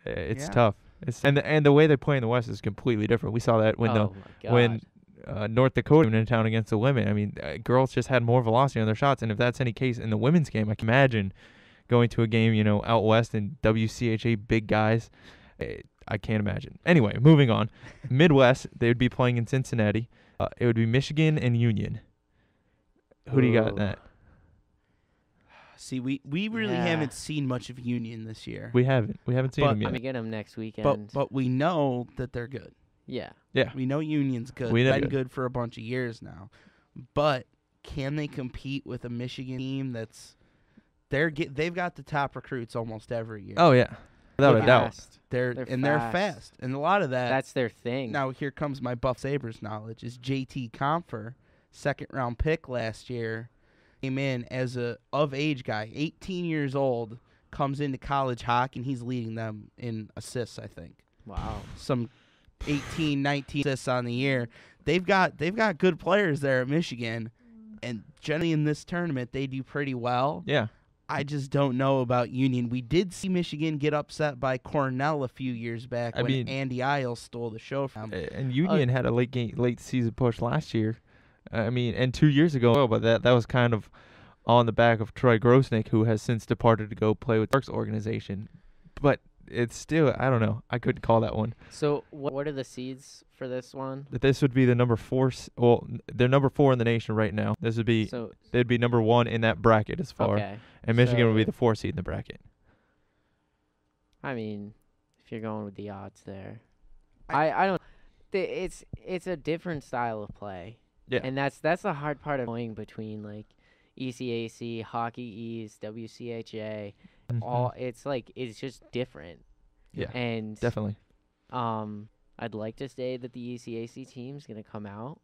S3: It's
S4: Yeah.
S3: tough. And the way they play in the West is completely different. We saw that when
S1: oh my God.
S3: when North Dakota went in town against the women. I mean, girls just had more velocity on their shots. And if that's any case in the women's game, I can imagine going to a game, out west and WCHA big guys. I can't imagine. Anyway, moving on. Midwest, they would be playing in Cincinnati. It would be Michigan and Union. Who do you got in
S1: Ooh.
S3: that?
S4: See, we really
S1: Yeah.
S4: haven't seen much of Union this year.
S3: We haven't seen
S4: But-
S3: them
S1: I'm
S3: yet.
S1: gonna get them next weekend.
S4: But we know that they're good.
S1: yeah,
S3: Yeah.
S4: We know Union's good.
S3: We know
S4: Been
S3: good.
S4: good for a bunch of years now. But can they compete with a Michigan team that's they've got the top recruits almost every year.
S3: Oh yeah, without a
S1: They're
S3: doubt.
S1: fast.
S4: They're
S1: they're
S4: fast.
S1: fast.
S4: And a lot of that
S1: That's their thing.
S4: now here comes my Buff Sabres knowledge is JT Comfer, 2nd round pick last year, came in as a of age guy, 18 years old, comes into college hockey and he's leading them in assists, I think.
S1: Wow.
S4: Some 18, 19 assists on the year. They've got good players there at Michigan, and generally in this tournament they do pretty well.
S3: Yeah.
S4: I just don't know about Union. We did see Michigan get upset by Cornell a few years back when
S3: mean-
S4: Andy Isles stole the show from them.
S3: And Union had a late season push last year. And 2 years ago, but that was kind of on the back of Troy Grosnick, who has since departed to go play with Dark's organization. But it's still, I don't know. I couldn't call that one.
S1: So what are the seeds for this one?
S3: That this would be the number 4. They're number 4 in the nation right now. This would be
S1: So
S3: they'd be number 1 in that bracket as far,
S1: okay.
S3: and Michigan would be
S1: So-
S3: the 4 seed in the bracket.
S1: I mean, if you're going with the odds there, I don't. It's a different style of play.
S3: Yeah.
S1: And that's the hard part of going between like ECAC, Hockey East, WCHA. All it's just different.
S3: Yeah,
S1: And
S3: definitely.
S1: I'd like to say that the ECAC team's gonna come out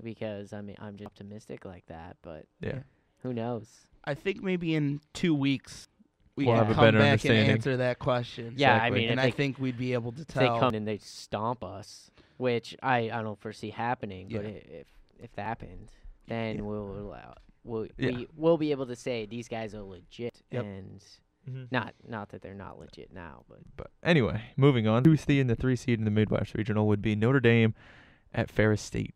S1: because I mean I'm just optimistic like that, but
S3: Yeah.
S1: who knows?
S4: I think maybe in 2 weeks we
S1: We'll
S4: can
S1: have a
S4: come
S3: better
S4: back and
S3: understanding.
S4: answer that question.
S1: Yeah,
S3: Exactly.
S1: I mean,
S4: and
S1: if
S4: I
S1: they,
S4: think we'd be able to
S1: if they
S4: tell.
S1: come and they stomp us, which I don't foresee happening, but
S4: Yeah.
S1: if that happened, then
S4: Yeah.
S1: we'll be able to say these guys are legit,
S4: Yep.
S1: and
S3: Mm-hmm.
S1: not that they're not legit now, but
S3: But anyway, moving on. 2 seed and the 3 seed in the Midwest Regional would be Notre Dame at Ferris State.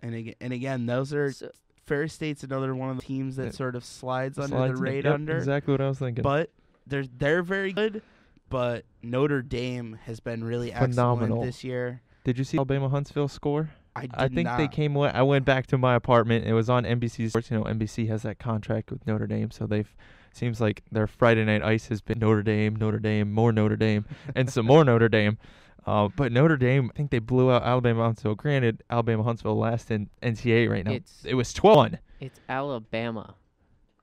S4: And again, those are
S1: so,
S4: Ferris State's another one of the teams that
S3: That
S4: slides under
S3: Slides
S4: the
S3: in.
S4: radar.
S3: Yep,
S4: Under,
S3: exactly what I was thinking.
S4: but they're very good. But Notre Dame has been really
S3: Phenomenal.
S4: excellent this year.
S3: Did you see Alabama Huntsville score?
S4: I
S3: think
S4: not.
S3: they came away. I went back to my apartment. It was on NBC Sports. You know, NBC has that contract with Notre Dame, so seems like their Friday night ice has been Notre Dame, more Notre Dame, and some more Notre Dame. But Notre Dame, I think they blew out Alabama Huntsville. Granted, Alabama Huntsville last in NCAA right now. It was 12-1.
S1: it's Alabama,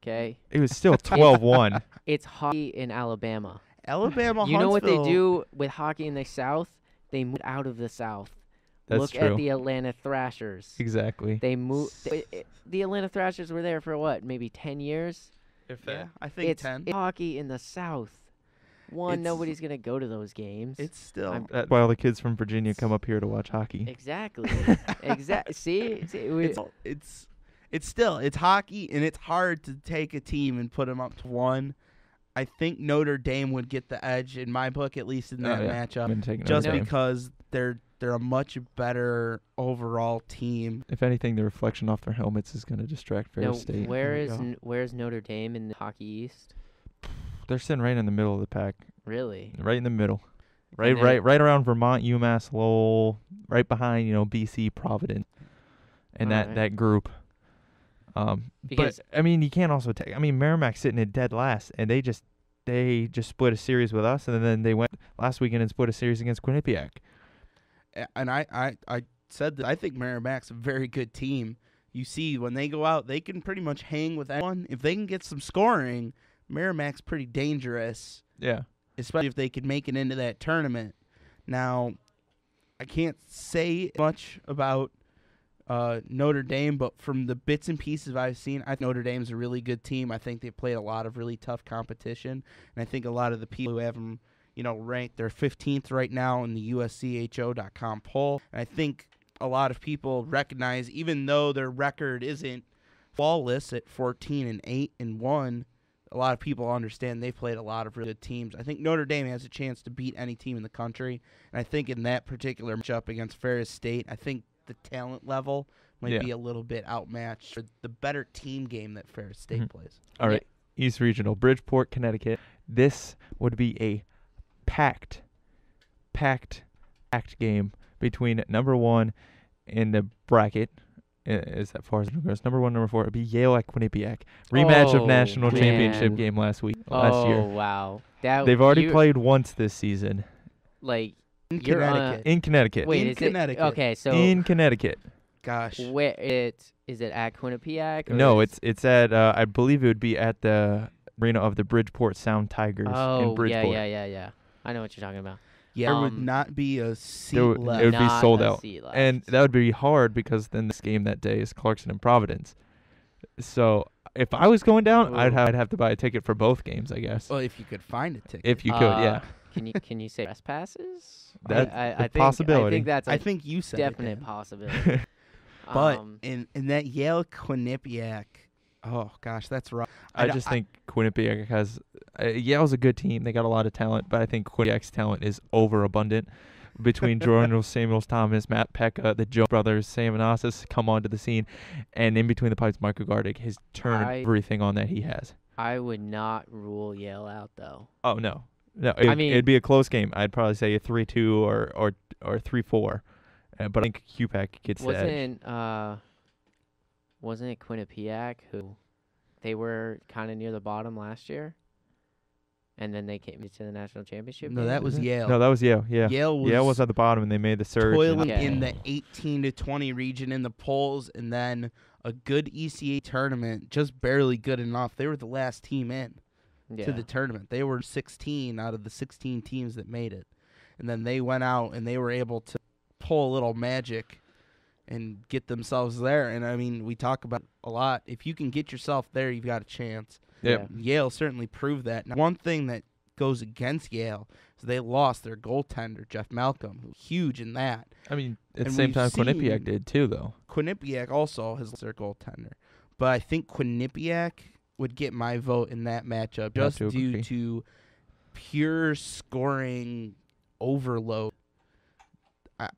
S1: okay?
S3: It was still 12-1.
S1: It's hockey in Alabama.
S4: Alabama.
S1: You know what they
S4: Huntsville-
S1: do with hockey in the South? They move out of the South.
S3: That's
S1: Look
S3: true.
S1: at the Atlanta Thrashers.
S3: Exactly.
S1: They moved. The Atlanta Thrashers were there for what? Maybe 10 years.
S4: Yeah, I think
S1: It's
S4: 10.
S1: hockey in the South. One,
S4: It's-
S1: nobody's gonna go to those games.
S4: It's still.
S3: That's why all the kids from Virginia come up here to watch hockey.
S1: Exactly. See,
S4: It's hockey, and it's hard to take a team and put them up to 1. I think Notre Dame would get the edge in my book, at least in that matchup,
S3: I'm taking
S4: just
S3: Notre Dame.
S4: because they're a much better overall team.
S3: If anything, the reflection off their helmets is going to distract Ferris
S1: no.
S3: State.
S1: Where's Notre Dame in the Hockey East?
S3: They're sitting right in the middle of the pack,
S1: Really?
S3: right in the middle,
S1: And they-
S3: right around Vermont, UMass, Lowell, right behind BC, Providence, and
S1: Alright.
S3: that group.
S1: Because-
S3: but I mean, you can't also take. I mean, Merrimack's sitting at dead last, and they just split a series with us, and then they went last weekend and split a series against Quinnipiac.
S4: And I said that I think Merrimack's a very good team. You see, when they go out, they can pretty much hang with anyone. If they can get some scoring, Merrimack's pretty dangerous,
S3: Yeah.
S4: especially if they could make it into that tournament. Now, I can't say much about Notre Dame, but from the bits and pieces I've seen, I think Notre Dame's a really good team. I think they played a lot of really tough competition, and I think a lot of the people who have them, ranked, they're 15th right now in the USCHO.com poll, and I think a lot of people recognize, even though their record isn't flawless at 14-8-1, a lot of people understand they've played a lot of really good teams. I think Notre Dame has a chance to beat any team in the country, and I think in that particular matchup against Ferris State, I think the talent level might be a little bit outmatched for the better team game that Ferris State plays.
S3: All right, East Regional, Bridgeport, Connecticut. This would be a packed game between number 1 in the bracket. Is that far as it goes? Number 1, number 4. It'd be Yale at Quinnipiac. Rematch of national championship game last year.
S1: Oh wow!
S3: They've already played once this season.
S1: Like
S4: In
S1: you're
S4: Connecticut.
S3: In Connecticut.
S1: Wait,
S4: In
S1: is
S4: Connecticut.
S1: it okay? So
S3: In Connecticut.
S4: Gosh.
S1: where is it at Quinnipiac? Or
S3: No,
S1: is-
S3: it's at I believe it would be at the arena of the Bridgeport Sound Tigers in
S1: Oh
S3: Bridgeport.
S1: yeah. I know what you're talking about.
S4: There would
S1: Um,
S4: not be a seat
S3: There would-
S4: left.
S3: it would be
S1: Not
S3: sold
S1: a
S3: out.
S1: seat left.
S3: And that would be hard because then this game that day is Clarkson and Providence. So if I was going down, I'd
S1: Ooh.
S3: have to buy a ticket for both games, I guess.
S4: Well, if you could find a ticket.
S3: If you could, yeah.
S1: Can you say press passes?
S3: That's
S1: I
S3: a
S1: think, I
S3: possibility.
S1: think that's a
S4: I think you said
S1: definite
S4: it, Dan.
S1: possibility.
S4: But in that Yale Quinnipiac, oh gosh, that's rough.
S3: I just think Quinnipiac has Yale's a good team. They got a lot of talent, but I think Quinnipiac's talent is overabundant. Between Jordan Samuels Thomas, Matt Pekka, the Joe brothers, Sam Anasis come onto the scene, and in between the pipes, Michael Gardick has turned everything on that he has.
S1: I would not rule Yale out though.
S3: Oh no,
S1: I mean-
S3: it'd be a close game. I'd probably say a 3-2 or 3-4, but I think QPAC gets the edge.
S1: Wasn't it Quinnipiac who they were kind of near the bottom last year? and then they came to the national championship.
S4: No,
S1: game?
S4: that was Yale.
S3: No, that was Yale. Yeah,
S4: Yale
S3: was at the bottom, and they made the surge.
S4: toiling
S1: Okay.
S4: in the 18 to 20 region in the polls, and then a good ECA tournament, just barely good enough. They were the last team in
S1: Yeah.
S4: to the tournament. They were 16 out of the 16 teams that made it. And then they went out and they were able to pull a little magic and get themselves there. And, I mean, we talk about a lot. If you can get yourself there, you've got a chance.
S3: Yep.
S4: Yale certainly proved that. Now, one thing that goes against Yale is they lost their goaltender, Jeff Malcolm, who's huge in that.
S3: I mean, at the
S4: And
S3: same
S4: we've
S3: time,
S4: seen-
S3: Quinnipiac did too, though.
S4: Quinnipiac also has lost their goaltender. But I think Quinnipiac would get my vote in that matchup just
S3: to
S4: due
S3: agree.
S4: to pure scoring overload.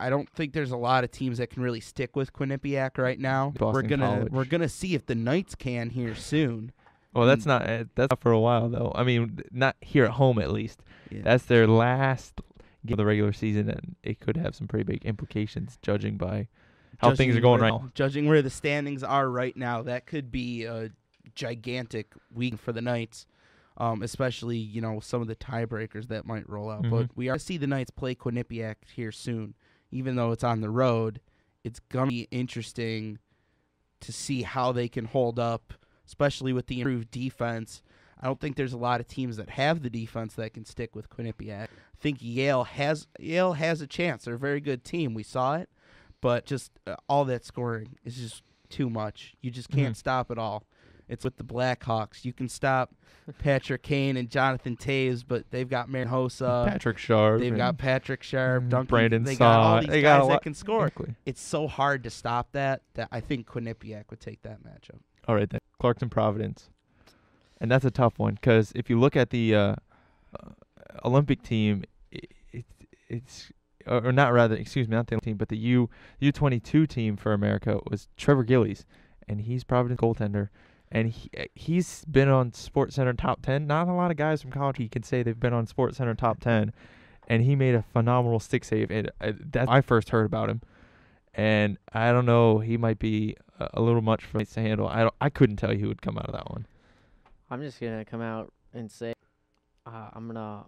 S4: I don't think there's a lot of teams that can really stick with Quinnipiac right now.
S3: Boston College.
S4: We're gonna see if the Knights can here soon.
S3: Well, that's not for a while though. I mean, not here at home at least.
S4: Yeah.
S3: That's their last game of the regular season, and it could have some pretty big implications, judging by how things are going right now.
S4: Judging where the standings are right now, that could be a gigantic week for the Knights, especially some of the tiebreakers that might roll out. But we are to see the Knights play Quinnipiac here soon, even though it's on the road. It's gonna be interesting to see how they can hold up, especially with the improved defense. I don't think there's a lot of teams that have the defense that can stick with Quinnipiac. I think Yale has a chance. They're a very good team. We saw it, but just all that scoring is just too much. You just can't stop it all. It's with the Blackhawks. You can stop Patrick Kane and Jonathan Taves, but they've got Marian Hossa.
S3: Patrick Sharp.
S4: They've got Patrick Sharp, Duncan.
S3: Brandon
S4: They got all
S3: Saw.
S4: these
S3: They got
S4: guys
S3: a
S4: that
S3: lot-
S4: can score.
S3: Exactly.
S4: It's so hard to stop that I think Quinnipiac would take that matchup.
S3: All right, then. Clarkson Providence. And that's a tough one because if you look at the Olympic team, it's or not rather, excuse me, not the team, but the U22 team for America was Trevor Gillies, and he's Providence goaltender, and he's been on SportsCenter top 10. Not a lot of guys from college he can say they've been on SportsCenter top 10, and he made a phenomenal stick save. And that's when I first heard about him, and I don't know, he might be a little much for me to handle. I couldn't tell you who would come out of that one.
S1: I'm just gonna come out and say I'm gonna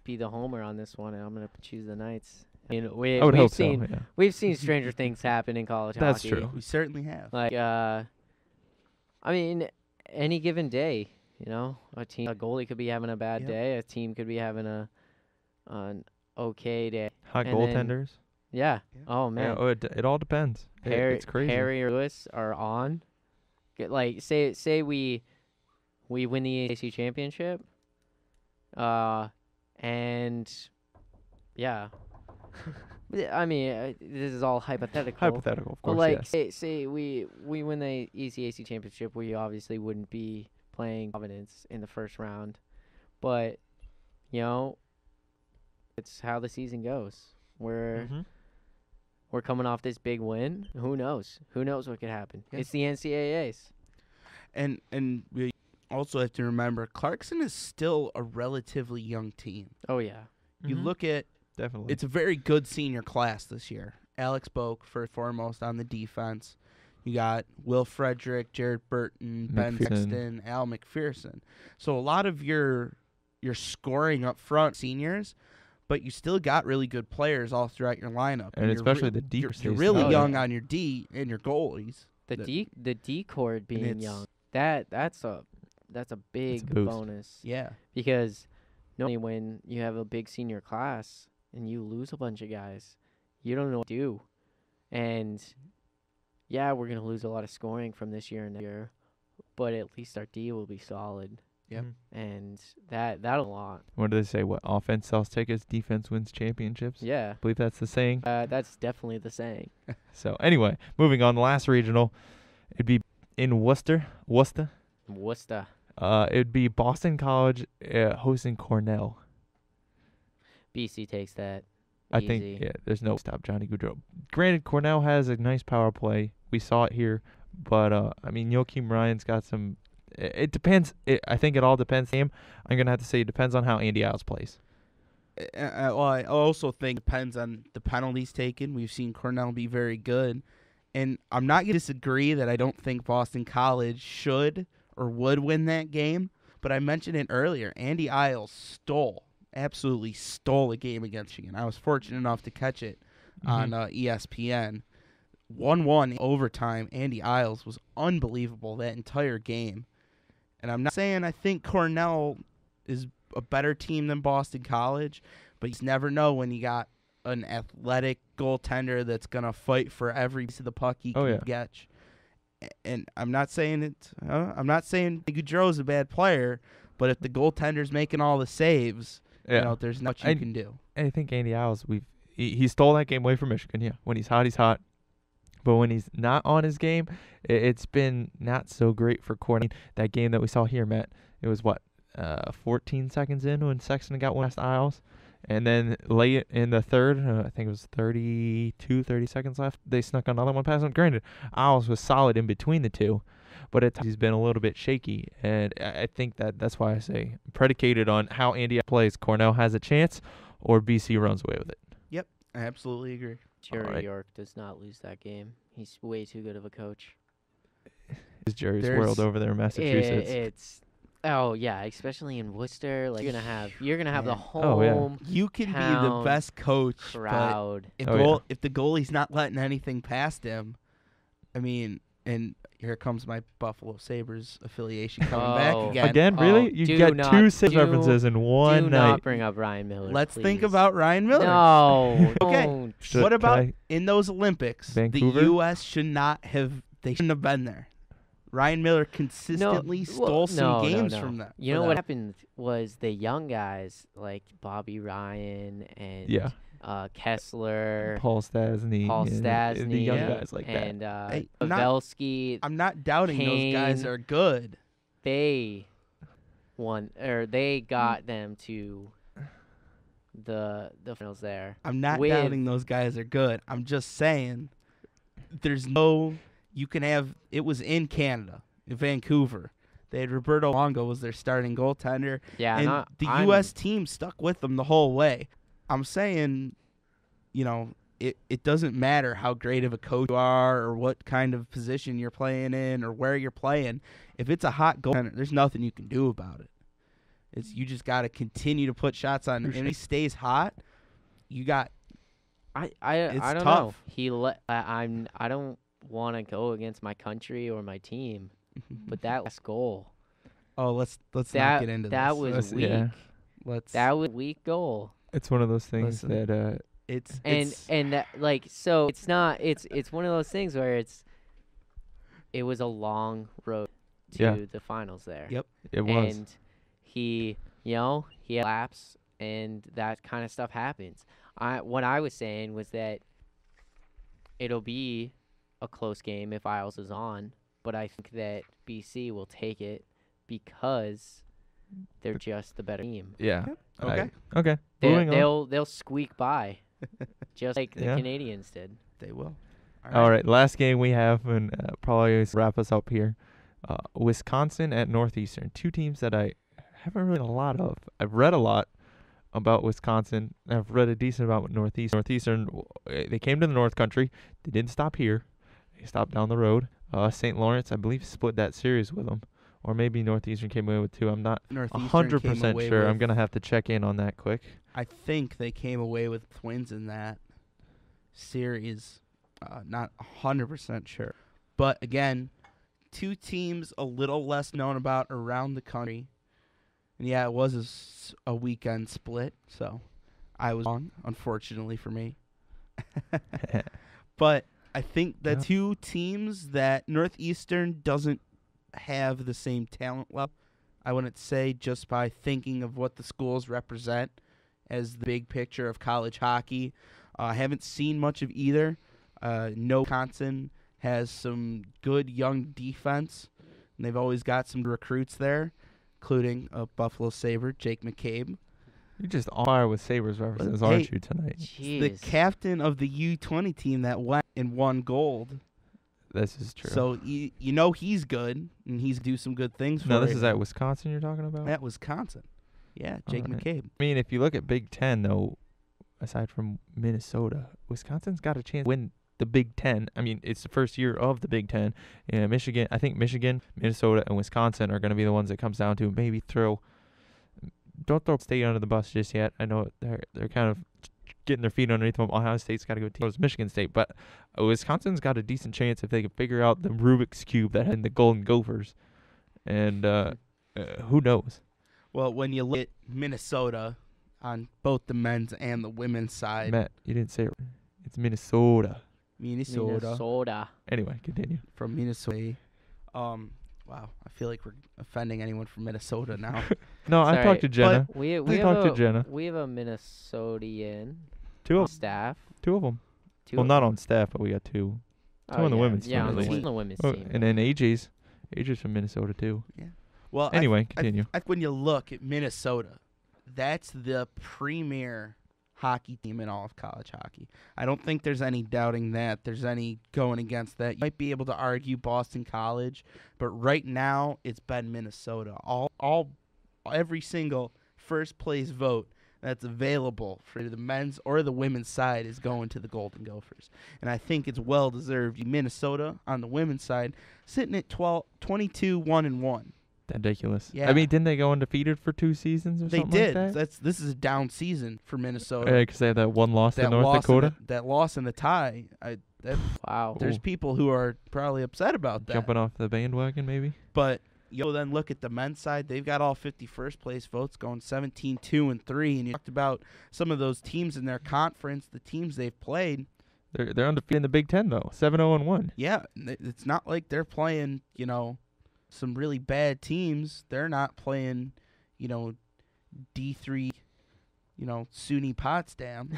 S1: be the homer on this one, and I'm gonna choose the Knights. I mean,
S3: I would
S1: we've
S3: hope
S1: seen
S3: so. Yeah.
S1: we've seen stranger things happen in college
S3: That's
S1: hockey.
S3: true.
S4: We certainly have.
S1: Like I mean, any given day, a goalie could be having a bad
S4: Yep.
S1: day, a team could be having an okay day.
S3: Hot
S1: And then-
S3: goaltenders.
S1: Yeah.
S4: Yeah.
S1: Oh man.
S3: Yeah, it all depends. It's crazy.
S1: Harry or Lewis are on. Like say we win the AC championship. And yeah. I mean, this is all hypothetical.
S3: Hypothetical, of course.
S1: But like
S3: yes.
S1: say we win the ECAC championship, we obviously wouldn't be playing Providence in the first round. But it's how the season goes. We're coming off this big win. Who knows? Who knows what could happen?
S4: Yeah.
S1: It's the NCAAs.
S4: And we also have to remember Clarkson is still a relatively young team.
S1: Oh yeah.
S4: You look at
S3: Definitely.
S4: it's a very good senior class this year. Alex Boak, for foremost, on the defense. You got Will Frederick, Jared Burton, Ben
S3: McPherson.
S4: Sexton, Al McPherson. So a lot of your scoring up front seniors, but you still got really good players all throughout your lineup.
S3: And
S4: you're
S3: especially the deep
S4: You're
S3: stays
S4: really
S1: too.
S4: young on your D and your goalies.
S1: The D chord being
S4: it's-
S1: young. That's a big
S3: boost.
S1: bonus.
S4: Yeah.
S1: Because normally when you have a big senior class and you lose a bunch of guys, you don't know what to do. And yeah, we're gonna lose a lot of scoring from this year and next year, but at least our D will be solid.
S4: Yep.
S1: And that'll a lot.
S3: What do they say? What offense sells tickets, defense wins championships?
S1: Yeah.
S3: I believe that's the saying.
S1: That's definitely the saying.
S3: So anyway, moving on. The last regional, it'd be in Worcester.
S1: Worcester.
S3: It'd be Boston College hosting Cornell.
S1: BC takes that.
S3: I
S1: Easy.
S3: think there's no stop Johnny Gaudreau. Granted, Cornell has a nice power play. We saw it here, but I mean, Joakim Ryan's got some. It depends. I think it all depends. I'm gonna have to say it depends on how Andy Isles plays.
S4: Well, I also think it depends on the penalties taken. We've seen Cornell be very good. And I'm not going to disagree that I don't think Boston College should or would win that game. but I mentioned it earlier. Andy Isles absolutely stole a game against Michigan. I was fortunate enough to catch it on ESPN. 1-1 overtime. Andy Isles was unbelievable that entire game. And I'm not saying I think Cornell is a better team than Boston College, but you never know when you got an athletic goaltender that's going to fight for every piece of the puck he can catch. And I'm not saying Goudreau's a bad player, but if the goaltender's making all the saves, there's nothing you can do.
S3: I think Andy Isles, he stole that game away from Michigan. Yeah, when he's hot, he's hot. But when he's not on his game, it's been not so great for Cornell. That game that we saw here, Matt, it was 14 seconds in when Sexton got one past Isles. And then late in the third, I think it was 30 seconds left, they snuck another one past him. Granted, Isles was solid in between the two, but at times he's been a little bit shaky. And I think that's why I say, predicated on how Andy plays, Cornell has a chance or BC runs away with it.
S4: Yep, I absolutely agree.
S1: Jerry York does not lose that game. He's way too good of a coach.
S3: It's Jerry's world over there in Massachusetts.
S1: Especially in Worcester. Like you're gonna have the home.
S4: You can be the best coach,
S1: crowd.
S4: But if the goalie's not letting anything past him, I mean, and here comes my Buffalo Sabres affiliation coming back again.
S3: Again, really? You got two Sabres references in one night.
S1: Do not bring up Ryan Miller.
S4: Let's
S1: please.
S4: think about Ryan Miller.
S1: No.
S4: Okay. What about in those Olympics?
S3: Vancouver?
S4: The U.S. shouldn't have been there. Ryan Miller consistently stole some games from them.
S1: You know what happened was the young guys like Bobby Ryan and Kessler,
S3: Paul Stastny, the young guys like
S1: and
S3: that.
S1: Pavelski.
S4: I'm not doubting
S1: Kane,
S4: those guys are good.
S1: They got them to the finals there.
S4: I'm not doubting those guys are good. I'm just saying it was in Canada, in Vancouver. They had Roberto Longo was their starting goaltender.
S1: Yeah,
S4: and the U.S. team stuck with them the whole way. I'm saying, it doesn't matter how great of a coach you are or what kind of position you're playing in or where you're playing. If it's a hot goaltender, there's nothing you can do about it. You just got to continue to put shots on. And if he stays hot, you got.
S1: I
S4: don't
S1: tough. Know. I don't want to go against my country or my team, but that last goal.
S4: Oh, let's not get into
S1: that
S4: this.
S1: Was weak.
S3: Yeah.
S1: That was a weak goal.
S3: It's one of those things that
S1: it's one of those things where it was a long road to the finals there.
S4: Yep,
S3: it was.
S1: And he had laps, and that kind of stuff happens. What I was saying was that it'll be a close game if Isles is on, but I think that BC will take it because they're just the better team.
S3: Yeah.
S4: Okay.
S3: Okay.
S1: They'll squeak by, just like the Canadians did.
S4: They will.
S3: All right. Last game we have, and probably wrap us up here. Wisconsin at Northeastern. Two teams that I haven't read a lot of. I've read a lot about Wisconsin. I've read a decent about Northeastern. Northeastern, they came to the North Country. They didn't stop here. They stopped down the road. St. Lawrence, I believe, split that series with them. Or maybe Northeastern came away with two. I'm not 100% sure. I'm going to have to check in on that quick.
S4: I think they came away with Twins in that series. Not 100% sure. But, again, two teams a little less known about around the country. And, yeah, it was a weekend split. So I was wrong, unfortunately for me. But I think the two teams that Northeastern doesn't have the same talent level, I wouldn't say, just by thinking of what the schools represent as the big picture of college hockey. I haven't seen much of either. Wisconsin has some good young defense, and they've always got some recruits there, including a Buffalo Sabre, Jake McCabe.
S3: You're just on fire with Sabres references, aren't you, tonight?
S1: Jeez.
S4: The captain of the U20 team that went and won gold.
S3: This is true.
S4: So, you he's good, and he's do some good things for
S3: No, this is at Wisconsin you're talking about?
S4: At Wisconsin. Yeah, Jake McCabe.
S3: I mean, if you look at Big Ten, though, aside from Minnesota, Wisconsin's got a chance to win the Big Ten. I mean, it's the first year of the Big Ten. And Michigan, I think Michigan, Minnesota, and Wisconsin are going to be the ones that comes down to. Maybe don't throw State under the bus just yet. I know they're kind of getting their feet underneath them. Ohio State's got to go towards Michigan State, but Wisconsin's got a decent chance if they can figure out the Rubik's Cube that had the Golden Gophers. And who knows?
S4: Well, when you look at Minnesota on both the men's and the women's side.
S3: Matt, you didn't say it. It's Minnesota.
S4: Minnesota.
S3: Anyway, continue.
S4: From Minnesota. Wow, I feel like we're offending anyone from Minnesota now.
S3: No, I talked to Jenna.
S1: We
S3: talked to Jenna.
S1: We have a Minnesotian
S3: Two of
S1: staff.
S3: Two of them.
S1: Two
S3: Well,
S1: of
S3: not
S1: them.
S3: on staff, but we got two.
S1: Oh,
S3: Two on the
S1: yeah.
S3: women's
S1: Yeah,
S3: team.
S1: on
S3: at
S1: the,
S3: least.
S1: on the women's
S3: Oh,
S1: team.
S3: and then AJ's from Minnesota too.
S4: Yeah. Well,
S3: Anyway, continue.
S4: when you look at Minnesota, that's the premier hockey team in all of college hockey. I don't think there's any doubting that. There's any going against that. You might be able to argue Boston College, but right now it's been Minnesota. Every single first place vote that's available for the men's or the women's side is going to the Golden Gophers. And I think it's well deserved. Minnesota on the women's side sitting at 22-1-1.
S3: Ridiculous.
S4: Yeah.
S3: I mean, didn't they go undefeated for 2 seasons or
S4: They
S3: something
S4: did.
S3: like that?
S4: This is a down season for Minnesota.
S3: Because they had that one loss to
S4: that
S3: North Dakota.
S4: that loss in the tie.
S1: Wow.
S4: There's
S3: Ooh.
S4: people who are probably upset about that.
S3: Jumping off the bandwagon, maybe?
S4: But you'll then look at the men's side. They've got all 50 first place votes going 17-2-3. And you talked about some of those teams in their conference, the teams they've played.
S3: They're undefeated in the Big Ten, though. 7-0-1.
S4: Yeah, it's not like they're playing, some really bad teams. They're not playing, D3, SUNY Potsdam.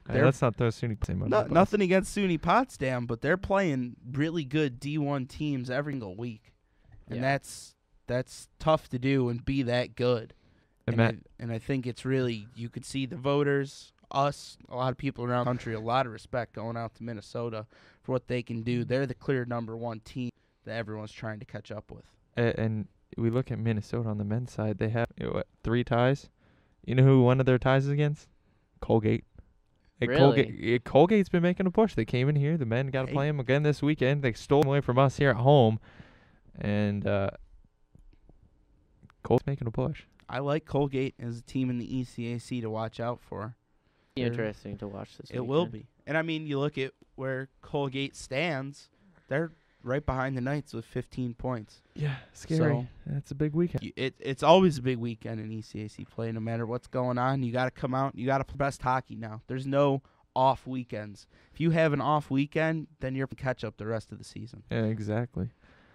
S3: Let's not throw SUNY same under the bus.
S4: Nothing against SUNY Potsdam, but they're playing really good D1 teams every single week. And that's tough to do and be that good. And I think it's really, you could see the voters, us, a lot of people around the country, a lot of respect going out to Minnesota for what they can do. They're the clear number one team that everyone's trying to catch up with.
S3: And we look at Minnesota on the men's side. They have 3 ties. You know who one of their ties is against? Colgate.
S1: Really?
S3: Colgate's been making a push. They came in here. The men got to play them again this weekend. They stole them away from us here at home. And Colgate's making a push.
S4: I like Colgate as a team in the ECAC to watch out for.
S1: Be interesting to watch this.
S4: It will be. And, I mean, you look at where Colgate stands. They're right behind the Knights with 15 points.
S3: Yeah, scary.
S4: So,
S3: that's a big weekend.
S4: It's always a big weekend in ECAC play. No matter what's going on, you got to come out. You got to play best hockey now. There's no off weekends. If you have an off weekend, then you're catch up the rest of the season.
S3: Yeah, exactly.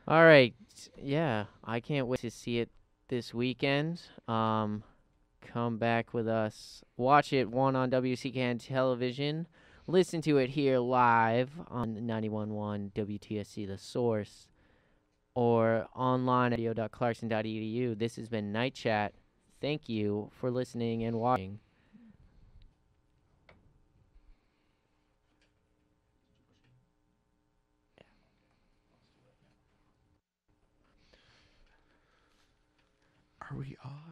S1: All right. Yeah, I can't wait to see it this weekend. Come back with us. Watch it on WCKN television. Listen to it here live on 91.1 WTSC The Source or online at radio.clarkson.edu. This has been KnightChat. Thank you for listening and watching.
S4: Are we on?